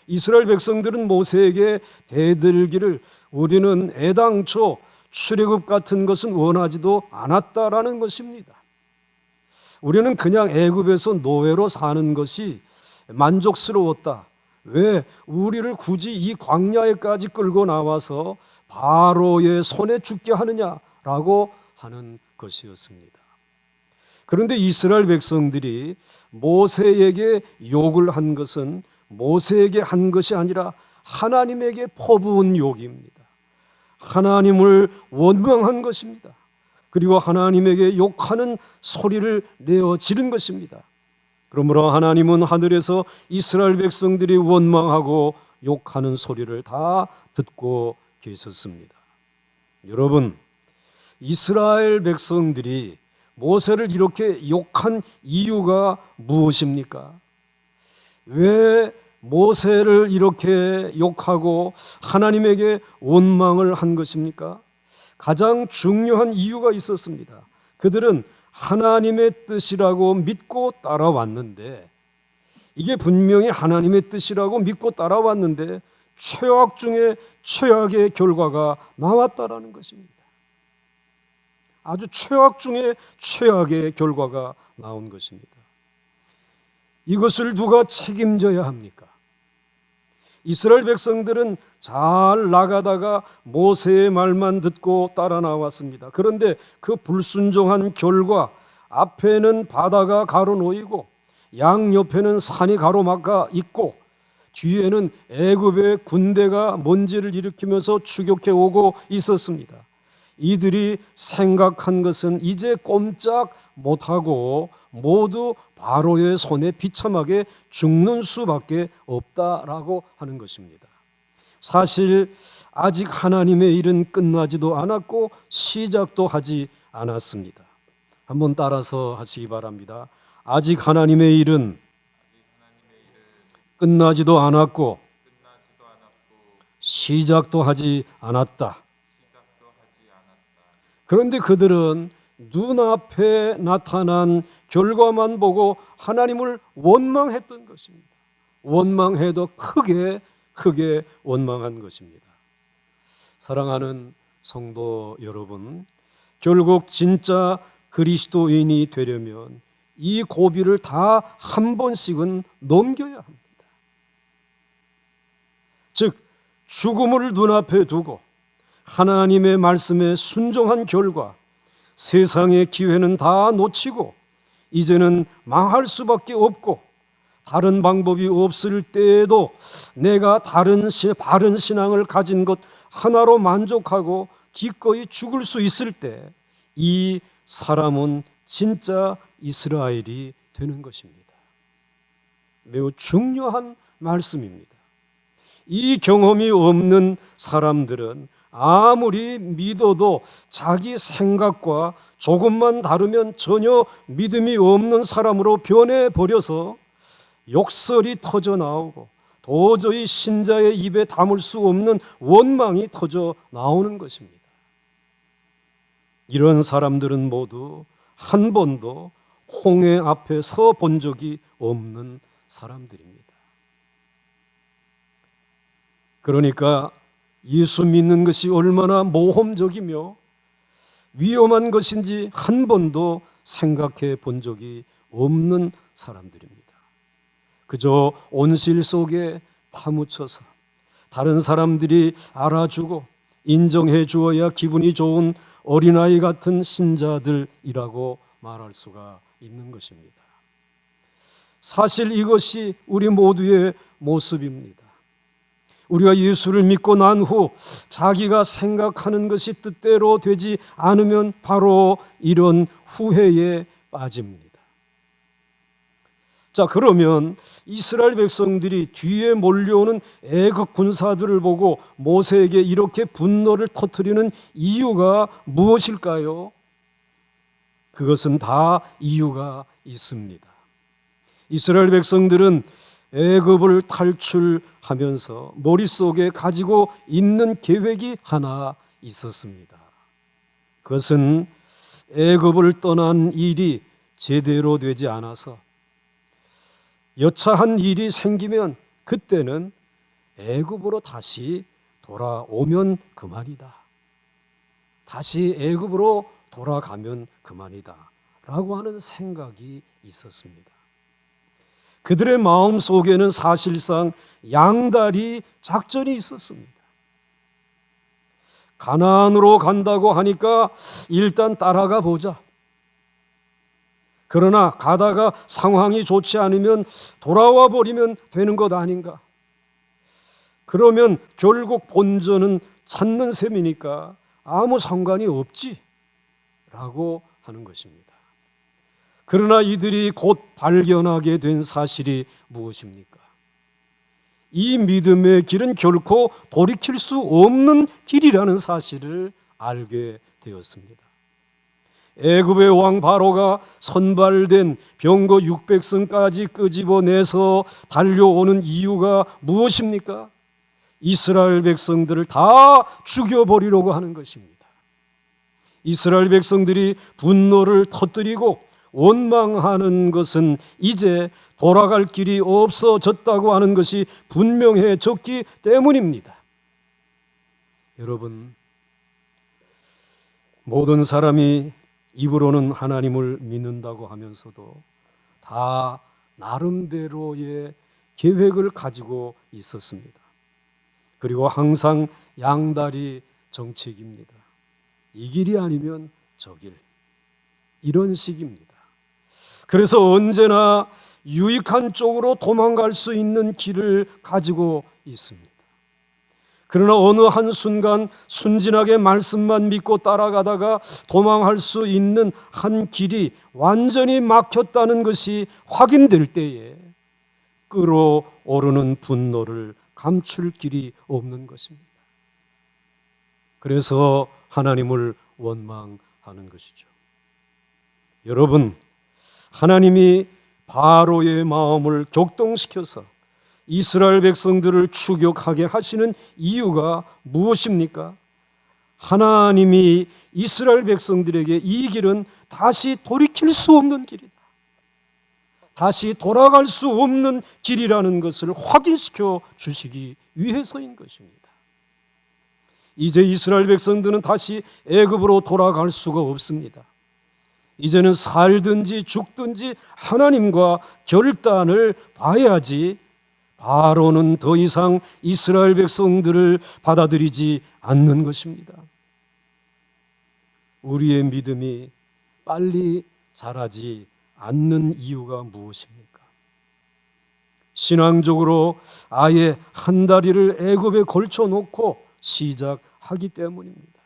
이스라엘 백성들은 모세에게 대들기를 우리는 애당초 출애굽 같은 것은 원하지도 않았다라는 것입니다. 우리는 그냥 애굽에서 노예로 사는 것이 만족스러웠다. 왜 우리를 굳이 이 광야에까지 끌고 나와서 바로의 손에 죽게 하느냐라고 하는 것이었습니다. 그런데 이스라엘 백성들이 모세에게 욕을 한 것은 모세에게 한 것이 아니라 하나님에게 퍼부은 욕입니다. 하나님을 원망한 것입니다. 그리고 하나님에게 욕하는 소리를 내어 지른 것입니다. 그러므로 하나님은 하늘에서 이스라엘 백성들이 원망하고 욕하는 소리를 다 듣고 계셨습니다. 여러분, 이스라엘 백성들이 모세를 이렇게 욕한 이유가 무엇입니까? 왜 모세를 이렇게 욕하고 하나님에게 원망을 한 것입니까? 가장 중요한 이유가 있었습니다. 그들은 하나님의 뜻이라고 믿고 따라왔는데, 이게 분명히 하나님의 뜻이라고 믿고 따라왔는데 최악 중에 최악의 결과가 나왔다라는 것입니다. 아주 최악 중에 최악의 결과가 나온 것입니다. 이것을 누가 책임져야 합니까? 이스라엘 백성들은 잘 나가다가 모세의 말만 듣고 따라 나왔습니다. 그런데 그 불순종한 결과 앞에는 바다가 가로놓이고 양옆에는 산이 가로막아 있고 뒤에는 애굽의 군대가 먼지를 일으키면서 추격해 오고 있었습니다. 이들이 생각한 것은 이제 꼼짝 못하고 모두 바로의 손에 비참하게 죽는 수밖에 없다라고 하는 것입니다. 사실 아직 하나님의 일은 끝나지도 않았고 시작도 하지 않았습니다. 한번 따라서 하시기 바랍니다. 아직 하나님의 일은 끝나지도 않았고 시작도 하지 않았다. 그런데 그들은 눈앞에 나타난 결과만 보고 하나님을 원망했던 것입니다. 원망해도 크게 원망한 것입니다. 사랑하는 성도 여러분, 결국 진짜 그리스도인이 되려면 이 고비를 다 한 번씩은 넘겨야 합니다. 즉, 죽음을 눈앞에 두고 하나님의 말씀에 순종한 결과 세상의 기회는 다 놓치고 이제는 망할 수밖에 없고 다른 방법이 없을 때에도 내가 바른 신앙을 가진 것 하나로 만족하고 기꺼이 죽을 수 있을 때 이 사람은 진짜 이스라엘이 되는 것입니다. 매우 중요한 말씀입니다. 이 경험이 없는 사람들은 아무리 믿어도 자기 생각과 조금만 다르면 전혀 믿음이 없는 사람으로 변해버려서 욕설이 터져 나오고 도저히 신자의 입에 담을 수 없는 원망이 터져 나오는 것입니다. 이런 사람들은 모두 한 번도 홍해 앞에 서 본 적이 없는 사람들입니다. 그러니까 예수 믿는 것이 얼마나 모험적이며 위험한 것인지 한 번도 생각해 본 적이 없는 사람들입니다. 그저 온실 속에 파묻혀서 다른 사람들이 알아주고 인정해 주어야 기분이 좋은 어린아이 같은 신자들이라고 말할 수가 있는 것입니다. 사실 이것이 우리 모두의 모습입니다. 우리가 예수를 믿고 난 후 자기가 생각하는 것이 뜻대로 되지 않으면 바로 이런 후회에 빠집니다. 자, 그러면 이스라엘 백성들이 뒤에 몰려오는 애국 군사들을 보고 모세에게 이렇게 분노를 터뜨리는 이유가 무엇일까요? 그것은 다 이유가 있습니다. 이스라엘 백성들은 애굽을 탈출하면서 머릿속에 가지고 있는 계획이 하나 있었습니다. 그것은 애굽을 떠난 일이 제대로 되지 않아서 여차한 일이 생기면 그때는 애굽으로 다시 돌아오면 그만이다. 다시 애굽으로 돌아가면 그만이다. 라고 하는 생각이 있었습니다. 그들의 마음 속에는 사실상 양다리 작전이 있었습니다. 가나안으로 간다고 하니까 일단 따라가 보자. 그러나 가다가 상황이 좋지 않으면 돌아와 버리면 되는 것 아닌가? 그러면 결국 본전은 찾는 셈이니까 아무 상관이 없지 라고 하는 것입니다. 그러나 이들이 곧 발견하게 된 사실이 무엇입니까? 이 믿음의 길은 결코 돌이킬 수 없는 길이라는 사실을 알게 되었습니다. 애굽의 왕 바로가 선발된 병거 600승까지 끄집어내서 달려오는 이유가 무엇입니까? 이스라엘 백성들을 다 죽여버리려고 하는 것입니다. 이스라엘 백성들이 분노를 터뜨리고 원망하는 것은 이제 돌아갈 길이 없어졌다고 하는 것이 분명해졌기 때문입니다. 여러분, 모든 사람이 입으로는 하나님을 믿는다고 하면서도 다 나름대로의 계획을 가지고 있었습니다. 그리고 항상 양다리 정책입니다. 이 길이 아니면 저 길, 이런 식입니다. 그래서 언제나 유익한 쪽으로 도망갈 수 있는 길을 가지고 있습니다. 그러나 어느 한순간 순진하게 말씀만 믿고 따라가다가 도망할 수 있는 한 길이 완전히 막혔다는 것이 확인될 때에 끓어오르는 분노를 감출 길이 없는 것입니다. 그래서 하나님을 원망하는 것이죠. 여러분, 하나님이 바로의 마음을 격동시켜서 이스라엘 백성들을 추격하게 하시는 이유가 무엇입니까? 하나님이 이스라엘 백성들에게 이 길은 다시 돌이킬 수 없는 길이다, 다시 돌아갈 수 없는 길이라는 것을 확인시켜 주시기 위해서인 것입니다. 이제 이스라엘 백성들은 다시 애굽으로 돌아갈 수가 없습니다. 이제는 살든지 죽든지 하나님과 결단을 봐야지 바로는 더 이상 이스라엘 백성들을 받아들이지 않는 것입니다. 우리의 믿음이 빨리 자라지 않는 이유가 무엇입니까? 신앙적으로 아예 한 다리를 애굽에 걸쳐놓고 시작하기 때문입니다.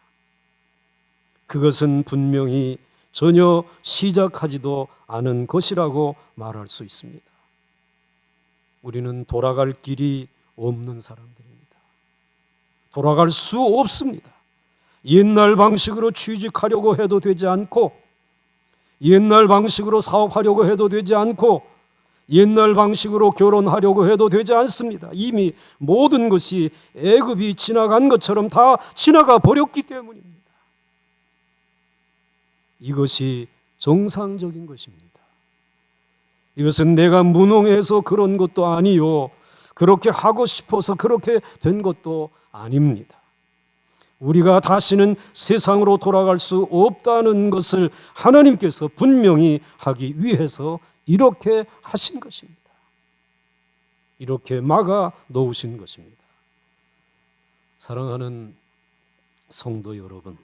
그것은 분명히 전혀 시작하지도 않은 것이라고 말할 수 있습니다. 우리는 돌아갈 길이 없는 사람들입니다. 돌아갈 수 없습니다. 옛날 방식으로 취직하려고 해도 되지 않고, 옛날 방식으로 사업하려고 해도 되지 않고, 옛날 방식으로 결혼하려고 해도 되지 않습니다. 이미 모든 것이 애굽이 지나간 것처럼 다 지나가 버렸기 때문입니다. 이것이 정상적인 것입니다. 이것은 내가 무능해서 그런 것도 아니요, 그렇게 하고 싶어서 그렇게 된 것도 아닙니다. 우리가 다시는 세상으로 돌아갈 수 없다는 것을 하나님께서 분명히 하기 위해서 이렇게 하신 것입니다. 이렇게 막아 놓으신 것입니다. 사랑하는 성도 여러분,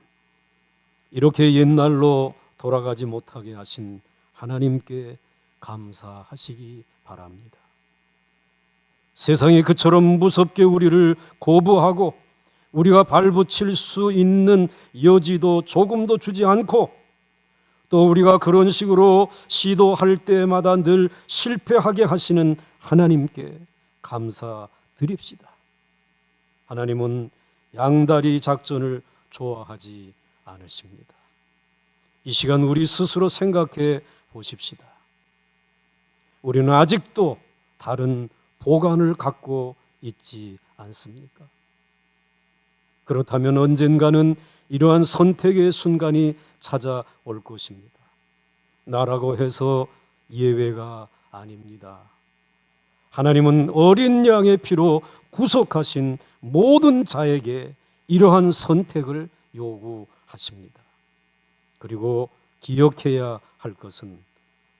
이렇게 옛날로 돌아가지 못하게 하신 하나님께 감사하시기 바랍니다. 세상이 그처럼 무섭게 우리를 거부하고 우리가 발붙일 수 있는 여지도 조금도 주지 않고, 또 우리가 그런 식으로 시도할 때마다 늘 실패하게 하시는 하나님께 감사드립시다. 하나님은 양다리 작전을 좋아하지 않으십니다. 이 시간 우리 스스로 생각해 보십시다. 우리는 아직도 다른 보관을 갖고 있지 않습니까? 그렇다면 언젠가는 이러한 선택의 순간이 찾아올 것입니다. 나라고 해서 예외가 아닙니다. 하나님은 어린 양의 피로 구속하신 모든 자에게 이러한 선택을 요구하십니다. 그리고 기억해야 할 것은,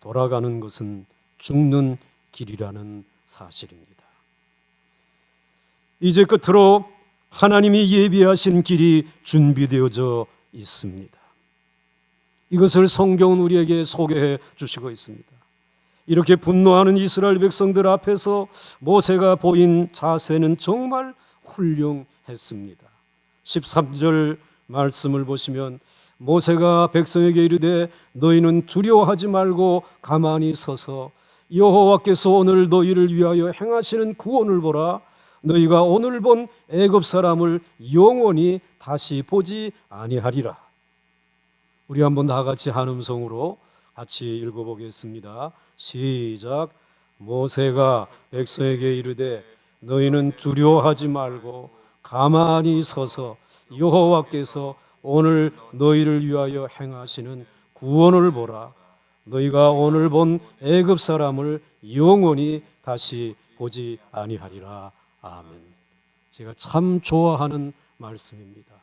돌아가는 것은 죽는 길이라는 사실입니다. 이제 끝으로 하나님이 예비하신 길이 준비되어져 있습니다. 이것을 성경은 우리에게 소개해 주시고 있습니다. 이렇게 분노하는 이스라엘 백성들 앞에서 모세가 보인 자세는 정말 훌륭했습니다. 13절 말씀을 보시면 모세가 백성에게 이르되 너희는 두려워하지 말고 가만히 서서 여호와께서 오늘 너희를 위하여 행하시는 구원을 보라. 너희가 오늘 본 애굽 사람을 영원히 다시 보지 아니하리라. 우리 한번 다 같이 한 음성으로 같이 읽어보겠습니다. 시작. 모세가 백성에게 이르되 너희는 두려워하지 말고 가만히 서서 여호와께서 오늘 너희를 위하여 행하시는 구원을 보라. 너희가 오늘 본 애굽 사람을 영원히 다시 보지 아니하리라. 아멘. 제가 참 좋아하는 말씀입니다.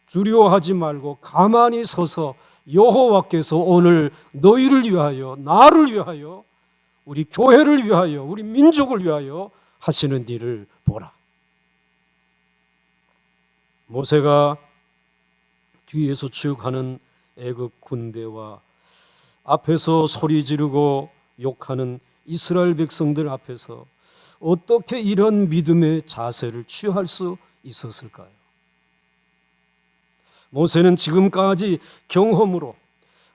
두려워하지 말고 가만히 서서 여호와께서 오늘 너희를 위하여, 나를 위하여, 우리 교회를 위하여, 우리 민족을 위하여 하시는 일을 보라. 모세가 뒤에서 쭉 하는 애굽 군대와 앞에서 소리 지르고 욕하는 이스라엘 백성들 앞에서 어떻게 이런 믿음의 자세를 취할 수 있었을까요? 모세는 지금까지 경험으로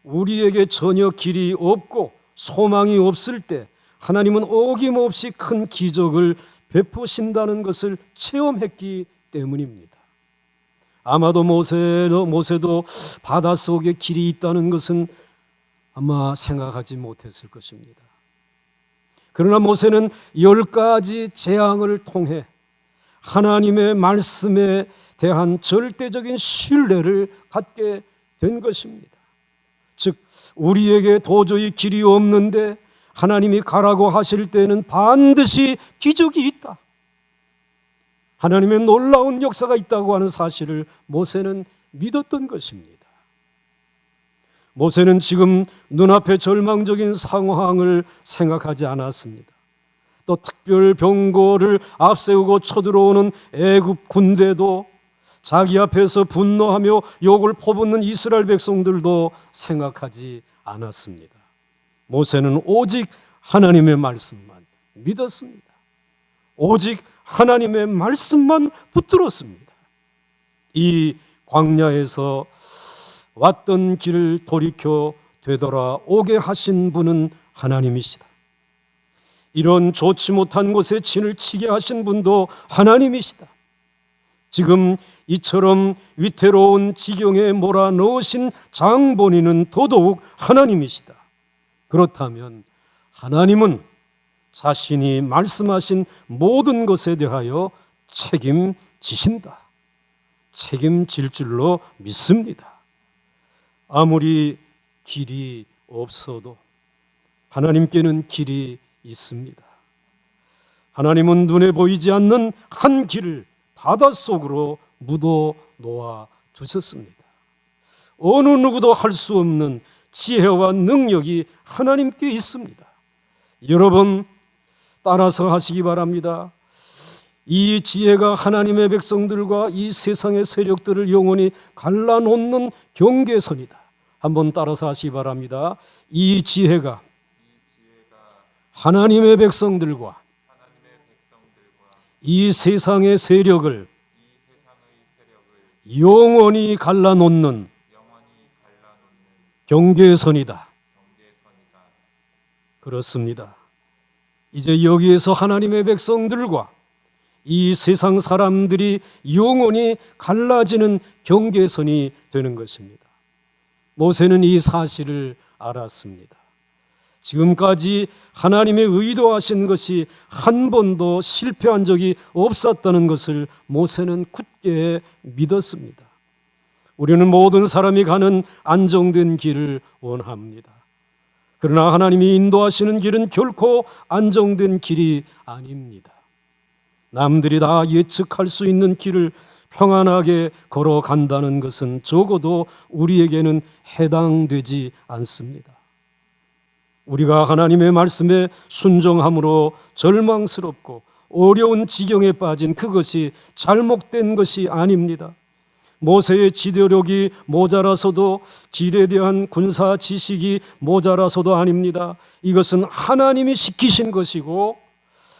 우리에게 전혀 길이 없고 소망이 없을 때 하나님은 어김없이 큰 기적을 베푸신다는 것을 체험했기 때문입니다. 아마도 모세도 바닷속에 길이 있다는 것은 아마 생각하지 못했을 것입니다. 그러나 모세는 10가지 재앙을 통해 하나님의 말씀에 대한 절대적인 신뢰를 갖게 된 것입니다. 즉 우리에게 도저히 길이 없는데 하나님이 가라고 하실 때는 반드시 기적이 있다, 하나님의 놀라운 역사가 있다고 하는 사실을 모세는 믿었던 것입니다. 모세는 지금 눈앞의 절망적인 상황을 생각하지 않았습니다. 또 특별 병거를 앞세우고 쳐들어오는 애굽 군대도, 자기 앞에서 분노하며 욕을 퍼붓는 이스라엘 백성들도 생각하지 않았습니다. 모세는 오직 하나님의 말씀만 믿었습니다. 오직 하나님의 말씀만 붙들었습니다. 이 광야에서 왔던 길을 돌이켜 되돌아오게 하신 분은 하나님이시다. 이런 좋지 못한 곳에 진을 치게 하신 분도 하나님이시다. 지금 이처럼 위태로운 지경에 몰아넣으신 장본인은 더더욱 하나님이시다. 그렇다면 하나님은 자신이 말씀하신 모든 것에 대하여 책임지신다, 책임질 줄로 믿습니다. 아무리 길이 없어도 하나님께는 길이 있습니다. 하나님은 눈에 보이지 않는 한 길을 바닷속으로 묻어 놓아 두셨습니다. 어느 누구도 할 수 없는 지혜와 능력이 하나님께 있습니다. 여러분 따라서 하시기 바랍니다. 이 지혜가 하나님의 백성들과 이 세상의 세력들을 영원히 갈라놓는 경계선이다. 한번 따라서 하시기 바랍니다. 이 지혜가 하나님의 백성들과 이 세상의 세력을 영원히 갈라놓는 경계선이다. 그렇습니다. 이제 여기에서 하나님의 백성들과 이 세상 사람들이 영원히 갈라지는 경계선이 되는 것입니다. 모세는 이 사실을 알았습니다. 지금까지 하나님의 의도하신 것이 한 번도 실패한 적이 없었다는 것을 모세는 굳게 믿었습니다. 우리는 모든 사람이 가는 안정된 길을 원합니다. 그러나 하나님이 인도하시는 길은 결코 안정된 길이 아닙니다. 남들이 다 예측할 수 있는 길을 평안하게 걸어간다는 것은 적어도 우리에게는 해당되지 않습니다. 우리가 하나님의 말씀에 순종함으로 절망스럽고 어려운 지경에 빠진 그것이 잘못된 것이 아닙니다. 모세의 지도력이 모자라서도, 길에 대한 군사 지식이 모자라서도 아닙니다. 이것은 하나님이 시키신 것이고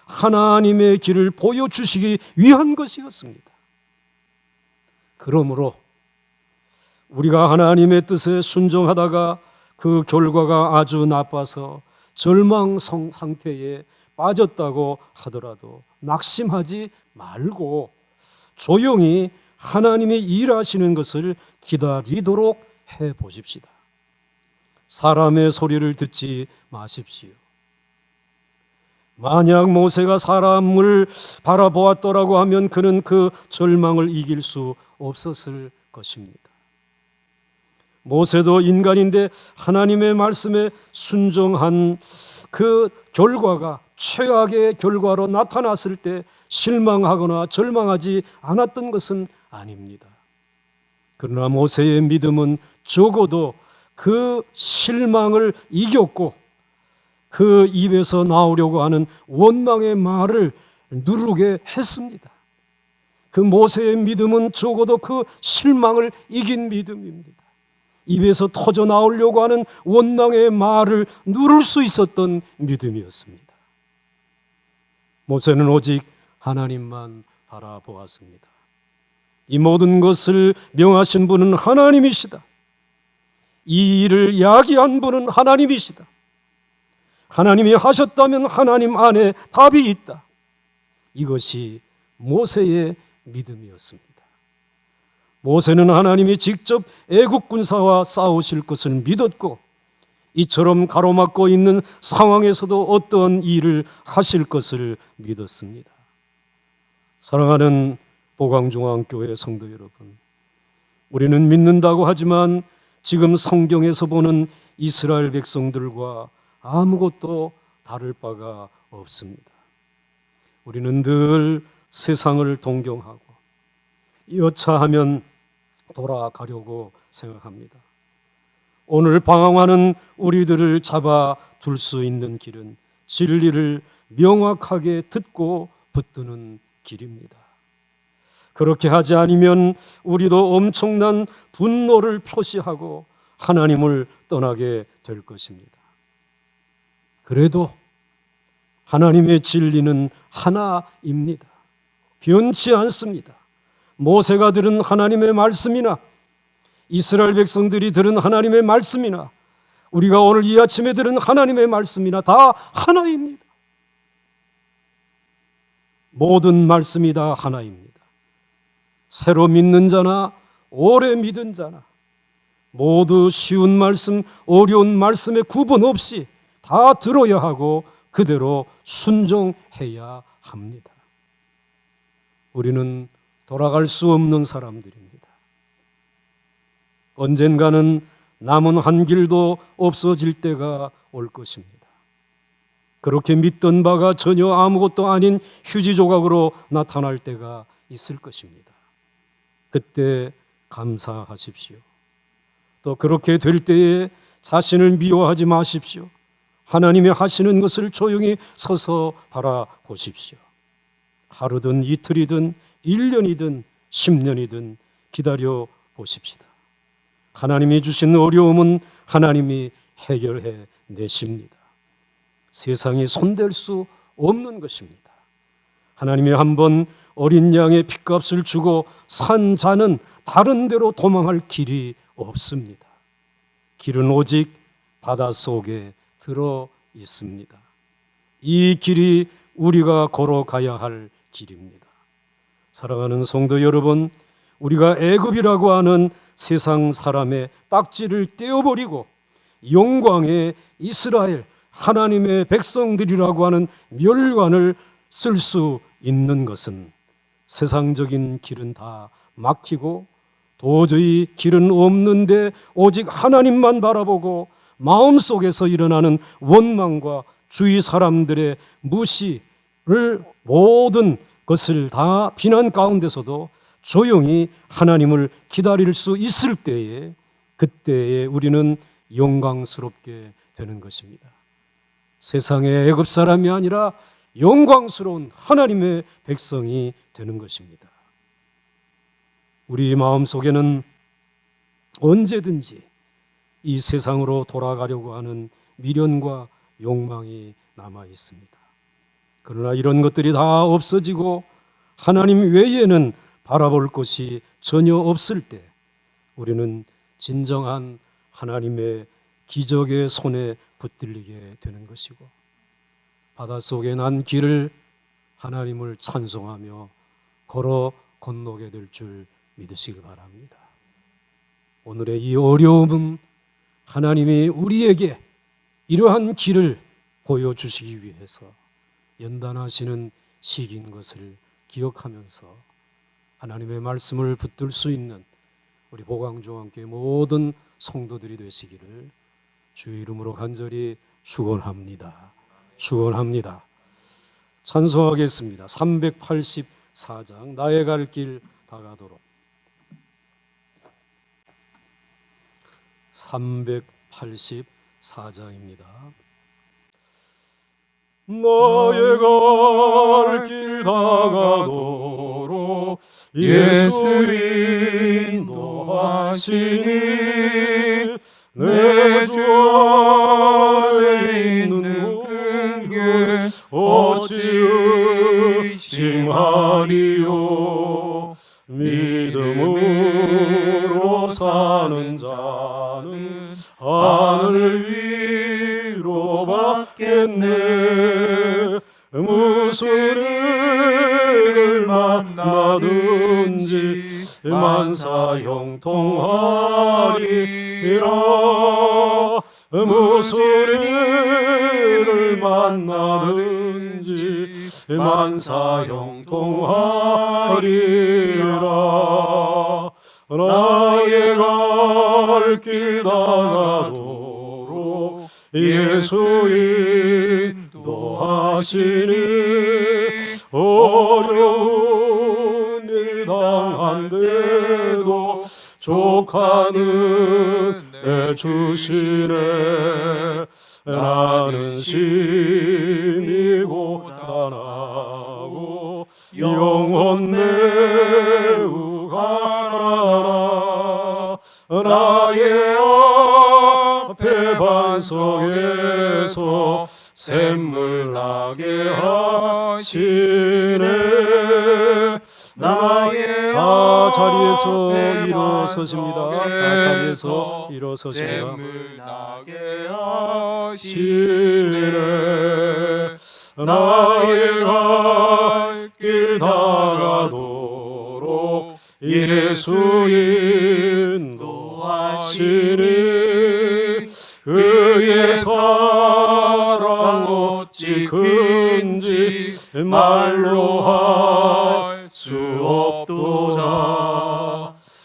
하나님의 길을 보여주시기 위한 것이었습니다. 그러므로 우리가 하나님의 뜻에 순종하다가 그 결과가 아주 나빠서 절망 상태에 빠졌다고 하더라도 낙심하지 말고 조용히 하나님이 일하시는 것을 기다리도록 해 보십시다. 사람의 소리를 듣지 마십시오. 만약 모세가 사람을 바라보았더라고 하면 그는 그 절망을 이길 수 없었을 것입니다. 모세도 인간인데 하나님의 말씀에 순종한 그 결과가 최악의 결과로 나타났을 때 실망하거나 절망하지 않았던 것은 아닙니다. 그러나 모세의 믿음은 적어도 그 실망을 이겼고 그 입에서 나오려고 하는 원망의 말을 누르게 했습니다. 그 모세의 믿음은 적어도 그 실망을 이긴 믿음입니다. 입에서 터져 나오려고 하는 원망의 말을 누를 수 있었던 믿음이었습니다. 모세는 오직 하나님만 바라보았습니다. 이 모든 것을 명하신 분은 하나님이시다. 이 일을 야기한 분은 하나님이시다. 하나님이 하셨다면 하나님 안에 답이 있다. 이것이 모세의 믿음이었습니다. 모세는 하나님이 직접 애국 군사와 싸우실 것을 믿었고 이처럼 가로막고 있는 상황에서도 어떤 일을 하실 것을 믿었습니다. 사랑하는 보광중앙교회 성도 여러분, 우리는 믿는다고 하지만 지금 성경에서 보는 이스라엘 백성들과 아무것도 다를 바가 없습니다. 우리는 늘 세상을 동경하고 여차하면 돌아가려고 생각합니다. 오늘 방황하는 우리들을 잡아 둘 수 있는 길은 진리를 명확하게 듣고 붙드는 길입니다. 그렇게 하지 않으면 우리도 엄청난 분노를 표시하고 하나님을 떠나게 될 것입니다. 그래도 하나님의 진리는 하나입니다. 변치 않습니다. 모세가 들은 하나님의 말씀이나 이스라엘 백성들이 들은 하나님의 말씀이나 우리가 오늘 이 아침에 들은 하나님의 말씀이나 다 하나입니다. 모든 말씀이 다 하나입니다. 새로 믿는 자나 오래 믿은 자나 모두 쉬운 말씀, 어려운 말씀에 구분 없이 다 들어야 하고 그대로 순종해야 합니다. 우리는 돌아갈 수 없는 사람들입니다. 언젠가는 남은 한 길도 없어질 때가 올 것입니다. 그렇게 믿던 바가 전혀 아무것도 아닌 휴지 조각으로 나타날 때가 있을 것입니다. 그때 감사하십시오. 또 그렇게 될 때에 자신을 미워하지 마십시오. 하나님이 하시는 것을 조용히 서서 바라보십시오. 하루든 이틀이든 1년이든 10년이든 기다려 보십시다. 하나님이 주신 어려움은 하나님이 해결해 내십니다. 세상이 손댈 수 없는 것입니다. 하나님이 한번 어린 양의 핏값을 주고 산 자는 다른 데로 도망할 길이 없습니다. 길은 오직 바닷속에 들어 있습니다. 이 길이 우리가 걸어가야 할 길입니다. 사랑하는 성도 여러분, 우리가 애굽이라고 하는 세상 사람의 딱지를 떼어버리고 영광의 이스라엘 하나님의 백성들이라고 하는 멸관을 쓸 수 있는 것은 세상적인 길은 다 막히고 도저히 길은 없는데 오직 하나님만 바라보고 마음속에서 일어나는 원망과 주위 사람들의 무시를 모든 것을 다 비난 가운데서도 조용히 하나님을 기다릴 수 있을 때에 그때에 우리는 영광스럽게 되는 것입니다. 세상의 애굽 사람이 아니라 영광스러운 하나님의 백성이 되는 것입니다. 우리 마음속에는 언제든지 이 세상으로 돌아가려고 하는 미련과 욕망이 남아 있습니다. 그러나 이런 것들이 다 없어지고 하나님 외에는 바라볼 것이 전혀 없을 때 우리는 진정한 하나님의 기적의 손에 붙들리게 되는 것이고, 바닷속에 난 길을 하나님을 찬송하며 걸어 건너게 될 줄 믿으시길 바랍니다. 오늘의 이 어려움은 하나님이 우리에게 이러한 길을 보여주시기 위해서 연단하시는 시기인 것을 기억하면서 하나님의 말씀을 붙들 수 있는 우리 보강중앙교회 모든 성도들이 되시기를 주의 이름으로 간절히 축원합니다. 축원합니다. 찬송하겠습니다. 384장 나의 갈 길 다가도록. 384장입니다. 나의 갈 길 다가도록 예수 인도하시니 내 주 안에 있는 게 어찌 의심하리요. 믿음으로 사는 자는 하늘 위로 받겠네. 무슨 일을 만나든지 만사형통하리라. 무슨 일을 만나든지 만사형통하리라. 나의 갈 길 다가도록 예수 인도하시니 어려운 일 당한데도 족하는 내 주시네. 나는 심히 고단하고 영혼 매우 가난하나 나의 앞에 반석에서 샘물 나게 하시네. 나의 자리에서 일어서십니다. 자리에서 일어서십니다. 샘물 나게 하시네. 나의 갈 길 다가도록 예수 인도하시니 그의 사랑 어찌 큰지 말로 할 수 없도다.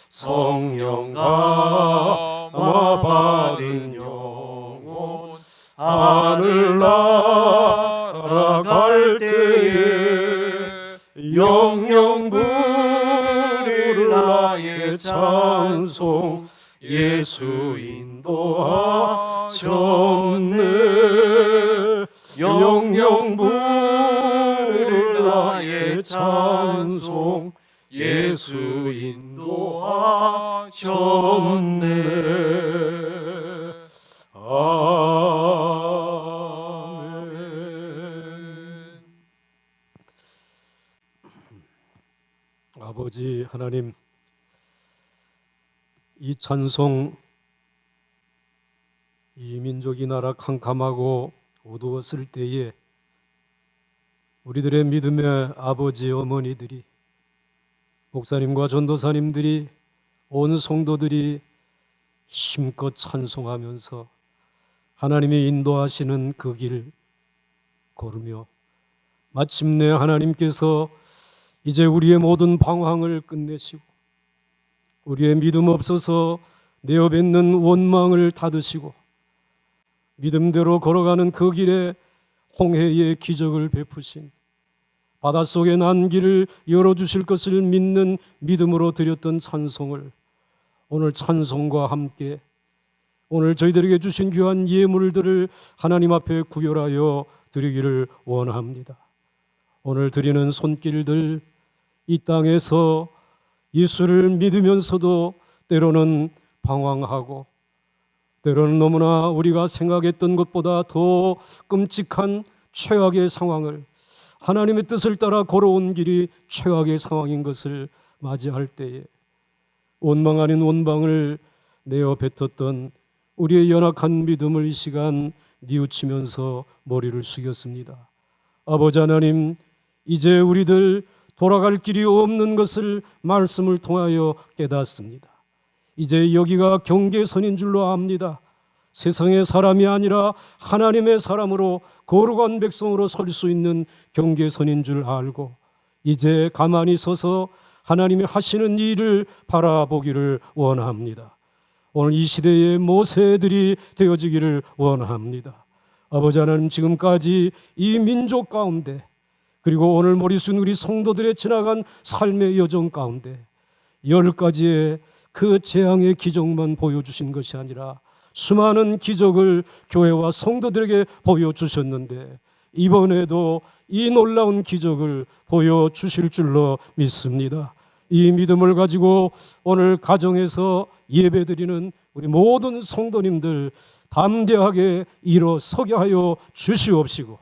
성령 감화 받은 영혼 하늘 날아갈 때에 영영 부를 나의 찬송 예수 인도하셨네. 영영 부를 나의 찬송 예수 인도하셨네. 아멘. 아버지 하나님, 이 찬송, 이 민족이 나라 캄캄하고 어두웠을 때에 우리들의 믿음의 아버지 어머니들이, 목사님과 전도사님들이, 온 성도들이 힘껏 찬송하면서 하나님이 인도하시는 그 길 걸으며 마침내 하나님께서 이제 우리의 모든 방황을 끝내시고 우리의 믿음 없어서 내어뱉는 원망을 닫으시고 믿음대로 걸어가는 그 길에 홍해의 기적을 베푸신, 바닷속에 난 길을 열어주실 것을 믿는 믿음으로 드렸던 찬송을 오늘 찬송과 함께 오늘 저희들에게 주신 귀한 예물들을 하나님 앞에 구별하여 드리기를 원합니다. 오늘 드리는 손길들, 이 땅에서 예수를 믿으면서도 때로는 방황하고 때로는 너무나 우리가 생각했던 것보다 더 끔찍한 최악의 상황을, 하나님의 뜻을 따라 걸어온 길이 최악의 상황인 것을 맞이할 때에 원망 아닌 원방을 내어 뱉었던 우리의 연약한 믿음을 이 시간 뉘우치면서 머리를 숙였습니다. 아버지 하나님, 이제 우리들 돌아갈 길이 없는 것을 말씀을 통하여 깨닫습니다. 이제 여기가 경계선인 줄로 압니다. 세상의 사람이 아니라 하나님의 사람으로 거룩한 백성으로 설 수 있는 경계선인 줄 알고 이제 가만히 서서 하나님이 하시는 일을 바라보기를 원합니다. 오늘 이 시대의 모세들이 되어지기를 원합니다. 아버지 하나님, 지금까지 이 민족 가운데 그리고 오늘 머리 숙인 우리 성도들의 지나간 삶의 여정 가운데 10가지의 그 재앙의 기적만 보여주신 것이 아니라 수많은 기적을 교회와 성도들에게 보여주셨는데 이번에도 이 놀라운 기적을 보여주실 줄로 믿습니다. 이 믿음을 가지고 오늘 가정에서 예배드리는 우리 모든 성도님들 담대하게 일어서게 하여 주시옵시고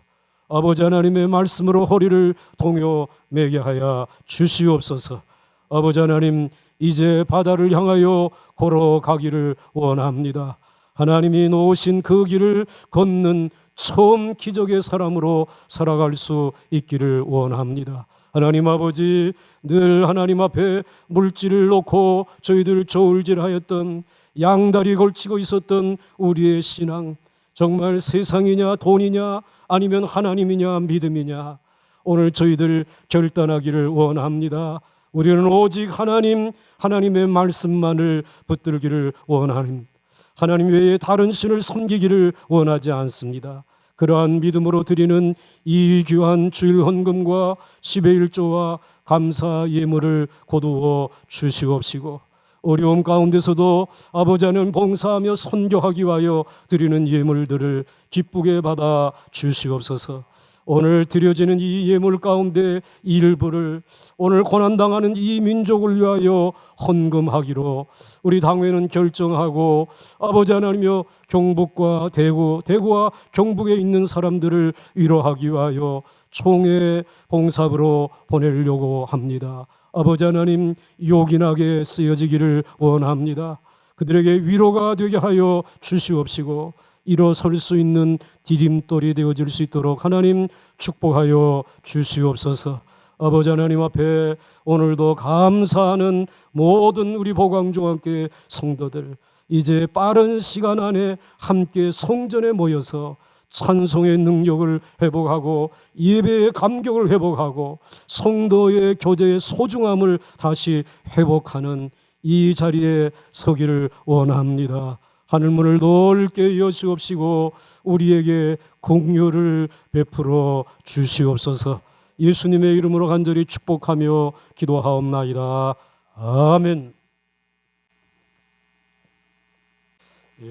아버지 하나님의 말씀으로 허리를 동요 매게 하여 주시옵소서. 아버지 하나님, 이제 바다를 향하여 걸어가기를 원합니다. 하나님이 놓으신 그 길을 걷는 처음 기적의 사람으로 살아갈 수 있기를 원합니다. 하나님 아버지, 늘 하나님 앞에 물질을 놓고 저희들 저울질하였던 양다리 걸치고 있었던 우리의 신앙, 정말 세상이냐 돈이냐 아니면 하나님이냐 믿음이냐, 오늘 저희들 결단하기를 원합니다. 우리는 오직 하나님의 말씀만을 붙들기를 원하는, 하나님 외에 다른 신을 섬기기를 원하지 않습니다. 그러한 믿음으로 드리는 이 귀한 주일 헌금과 10의 1조와 감사 예물을 거두어 주시옵시고 어려움 가운데서도 아버지 하나님 봉사하며 선교하기 위하여 드리는 예물들을 기쁘게 받아 주시옵소서. 오늘 드려지는 이 예물 가운데 일부를 오늘 고난당하는 이 민족을 위하여 헌금하기로 우리 당회는 결정하고 아버지 하나님이여 경북과 대구와 경북에 있는 사람들을 위로하기 위하여 총회 봉사부로 보내려고 합니다. 아버지 하나님, 요긴하게 쓰여지기를 원합니다. 그들에게 위로가 되게 하여 주시옵시고 일어설 수 있는 디딤돌이 되어질 수 있도록 하나님 축복하여 주시옵소서. 아버지 하나님 앞에 오늘도 감사하는 모든 우리 보광종합교회 성도들, 이제 빠른 시간 안에 함께 성전에 모여서 찬송의 능력을 회복하고 예배의 감격을 회복하고 성도의 교제의 소중함을 다시 회복하는 이 자리에 서기를 원합니다. 하늘문을 넓게 여시옵시고 우리에게 긍휼을 베풀어 주시옵소서. 예수님의 이름으로 간절히 축복하며 기도하옵나이다. 아멘.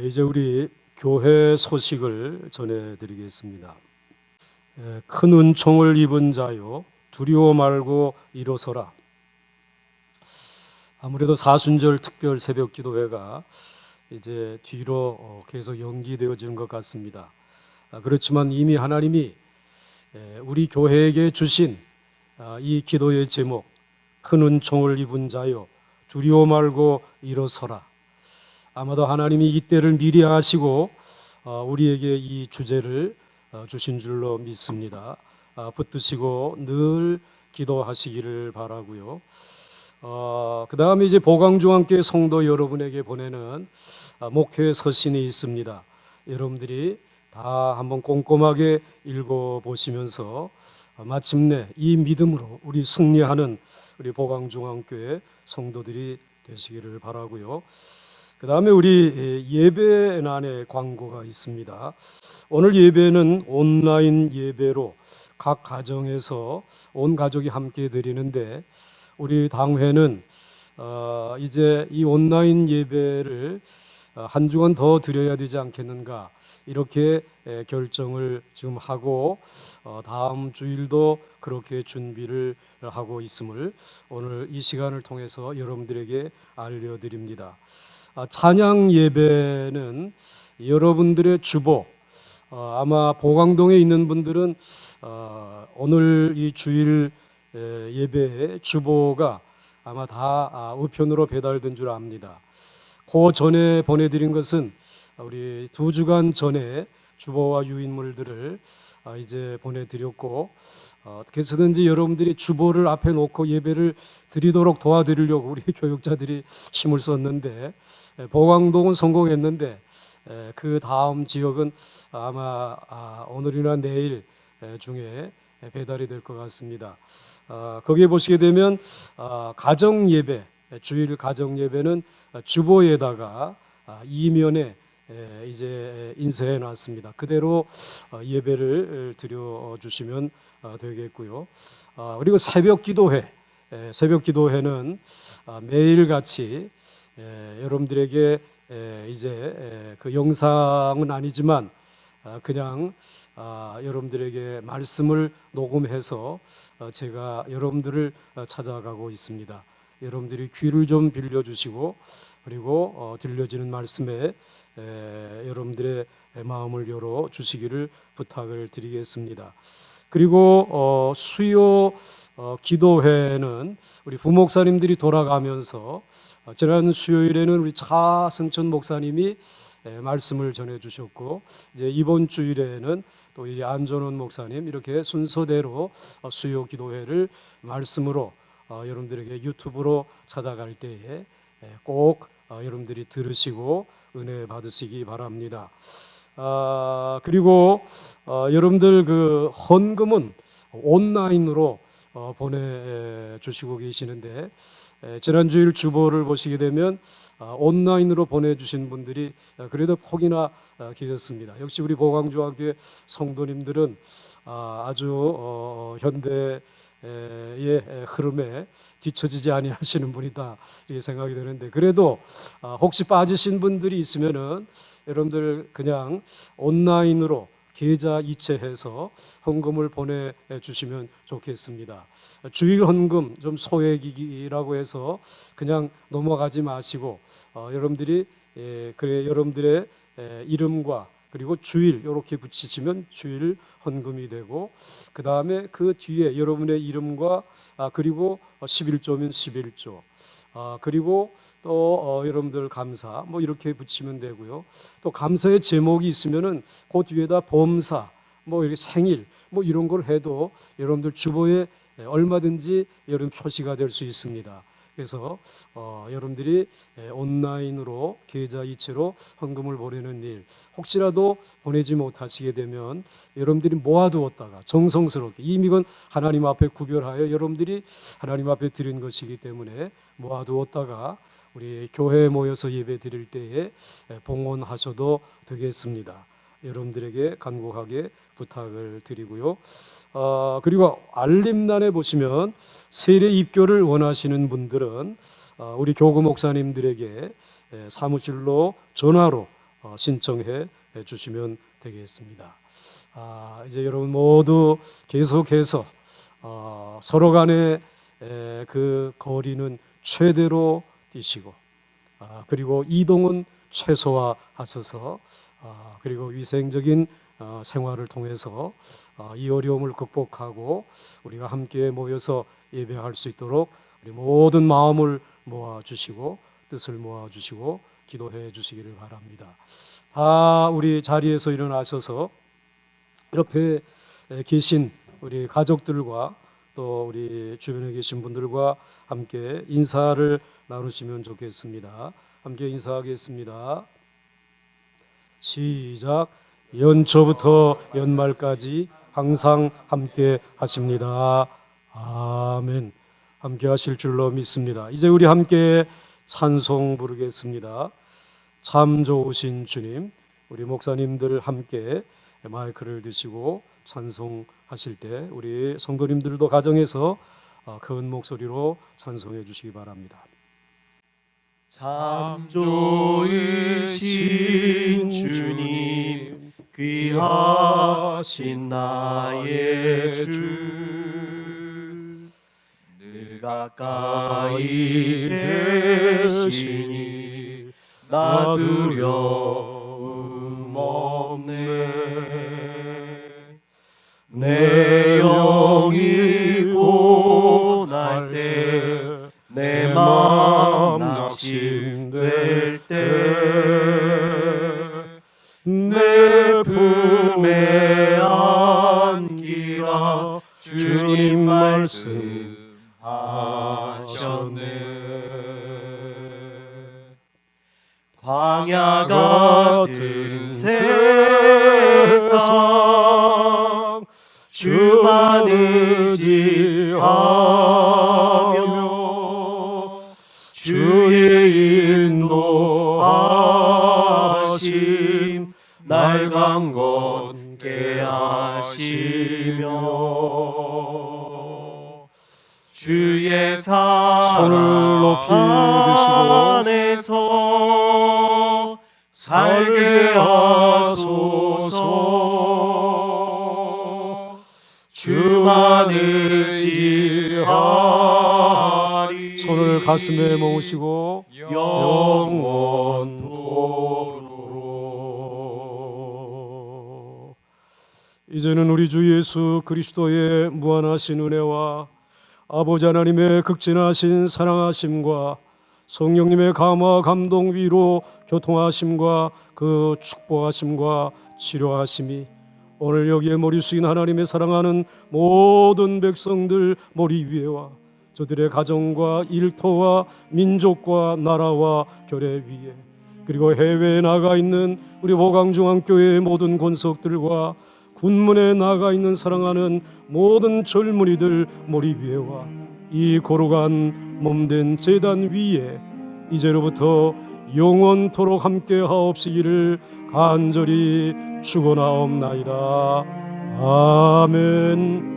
이제 우리 교회 소식을 전해드리겠습니다. 큰 은총을 입은 자요, 두려워 말고 일어서라. 아무래도 사순절 특별 새벽 기도회가 이제 뒤로 계속 연기되어지는 것 같습니다. 그렇지만 이미 하나님이 우리 교회에게 주신 이 기도의 제목, 큰 은총을 입은 자요, 두려워 말고 일어서라. 아마도 하나님이 이때를 미리 아시고 우리에게 이 주제를 주신 줄로 믿습니다. 붙드시고 늘 기도하시기를 바라고요. 그 다음에 이제 보광중앙교회 성도 여러분에게 보내는 목회 서신이 있습니다. 여러분들이 다 한번 꼼꼼하게 읽어보시면서 마침내 이 믿음으로 우리 승리하는 우리 보광중앙교회 성도들이 되시기를 바라고요. 그 다음에 우리 예배란에 광고가 있습니다. 오늘 예배는 온라인 예배로 각 가정에서 온 가족이 함께 드리는데 우리 당회는 이제 이 온라인 예배를 한 주간 더 드려야 되지 않겠는가 이렇게 결정을 지금 하고 다음 주일도 그렇게 준비를 하고 있음을 오늘 이 시간을 통해서 여러분들에게 알려드립니다. 찬양 예배는 여러분들의 주보, 아마 보광동에 있는 분들은 오늘 이 주일 예배의 주보가 아마 다 우편으로 배달된 줄 압니다. 그 전에 보내드린 것은 우리 2주간 전에 주보와 유인물들을 이제 보내드렸고, 어떻게 해서든지 여러분들이 주보를 앞에 놓고 예배를 드리도록 도와드리려고 우리 교육자들이 힘을 썼는데, 보광동은 성공했는데 그 다음 지역은 아마 오늘이나 내일 중에 배달이 될 것 같습니다. 거기에 보시게 되면 가정 예배, 주일 가정 예배는 주보에다가 이면에 이제 인쇄해 놨습니다. 그대로 예배를 드려 주시면 되겠고요. 그리고 새벽 기도회는 매일 같이 여러분들에게 이제 그 영상은 아니지만 그냥 여러분들에게 말씀을 녹음해서 제가 여러분들을 찾아가고 있습니다. 여러분들이 귀를 좀 빌려주시고 그리고 들려지는 말씀에 여러분들의 마음을 열어 주시기를 부탁을 드리겠습니다. 그리고 수요 기도회는 우리 부목사님들이 돌아가면서 지난 수요일에는 우리 차승천 목사님이 말씀을 전해 주셨고, 이제 이번 주일에는 또 이제 안전원 목사님 이렇게 순서대로 수요 기도회를 말씀으로 여러분들에게 유튜브로 찾아갈 때에 꼭 여러분들이 들으시고 은혜 받으시기 바랍니다. 그리고 여러분들 그 헌금은 온라인으로 보내주시고 계시는데, 지난주일 주보를 보시게 되면 온라인으로 보내주신 분들이 그래도 폭이나 계셨습니다. 역시 우리 보광중학교 성도님들은 아주 현대의 흐름에 뒤처지지 아니하시는 분이다 이렇게 생각이 되는데, 그래도 혹시 빠지신 분들이 있으면은 여러분들 그냥 온라인으로 계좌 이체해서 헌금을 보내주시면 좋겠습니다. 주일 헌금 좀 소액이라고 해서 그냥 넘어가지 마시고 여러분들이 여러분들의 이름과 그리고 주일 이렇게 붙이시면 주일 헌금이 되고, 그 다음에 그 뒤에 여러분의 이름과 그리고 11조면 11조, 그리고 또 여러분들 감사 뭐 이렇게 붙이면 되고요. 또 감사의 제목이 있으면은 그 뒤에다 범사 뭐 이렇게 생일 뭐 이런 걸 해도 여러분들 주보에 얼마든지 여러분 표시가 될 수 있습니다. 그래서 여러분들이 온라인으로 계좌 이체로 헌금을 보내는 일, 혹시라도 보내지 못하시게 되면 여러분들이 모아두었다가 정성스럽게, 이미 이건 하나님 앞에 구별하여 여러분들이 하나님 앞에 드린 것이기 때문에 모아두었다가 우리 교회에 모여서 예배 드릴 때에 봉헌하셔도 되겠습니다. 여러분들에게 간곡하게 부탁을 드리고요. 그리고 알림란에 보시면 세례 입교를 원하시는 분들은 우리 교구 목사님들에게 사무실로 전화로 신청해 주시면 되겠습니다. 이제 여러분 모두 계속해서 서로 간의 그 거리는 최대로 뛰시고, 그리고 이동은 최소화하셔서, 그리고 위생적인 생활을 통해서 이 어려움을 극복하고 우리가 함께 모여서 예배할 수 있도록 우리 모든 마음을 모아주시고 뜻을 모아주시고 기도해 주시기를 바랍니다. 다 우리 자리에서 일어나셔서 옆에 계신 우리 가족들과 또 우리 주변에 계신 분들과 함께 인사를 나누시면 좋겠습니다. 함께 인사하겠습니다. 시작. 연초부터 연말까지 항상 함께 하십니다. 아멘. 함께 하실 줄로 믿습니다. 이제 우리 함께 찬송 부르겠습니다. 참 좋으신 주님. 우리 목사님들 함께 마이크를 드시고 찬송하실 때 우리 성도님들도 가정에서 큰 목소리로 찬송해 주시기 바랍니다. 참 좋으신 되신 주님, 귀하신 나의 주, 늘 가까이 계시니 나 두려움 없네. 내 영이 고날 때, 내 마음 낙심될 때, 내 품에 안기라 주님 말씀하셨네. 광야 같은 세상 주만 의지하며 주의 인도하심 날 강건케 하시며 주의 손을 높이 사랑 안에서 살게 하소서. 주만 의지하리. 손을 가슴에 모으시고 영원토록. 이제는 우리 주 예수 그리스도의 무한하신 은혜와 아버지 하나님의 극진하신 사랑하심과 성령님의 감화 감동 위로 교통하심과 그 축복하심과 치료하심이 오늘 여기에 머리 숙인 하나님의 사랑하는 모든 백성들 머리 위에와 저들의 가정과 일터와 민족과 나라와 교회 위에, 그리고 해외에 나가 있는 우리 보강중앙교회의 모든 권속들과 군문에 나가 있는 사랑하는 모든 젊은이들 머리 위에와 이 거룩한 몸된 제단 위에 이제로부터 영원토록 함께 하옵시기를 간절히 축원하옵나이다. 아멘.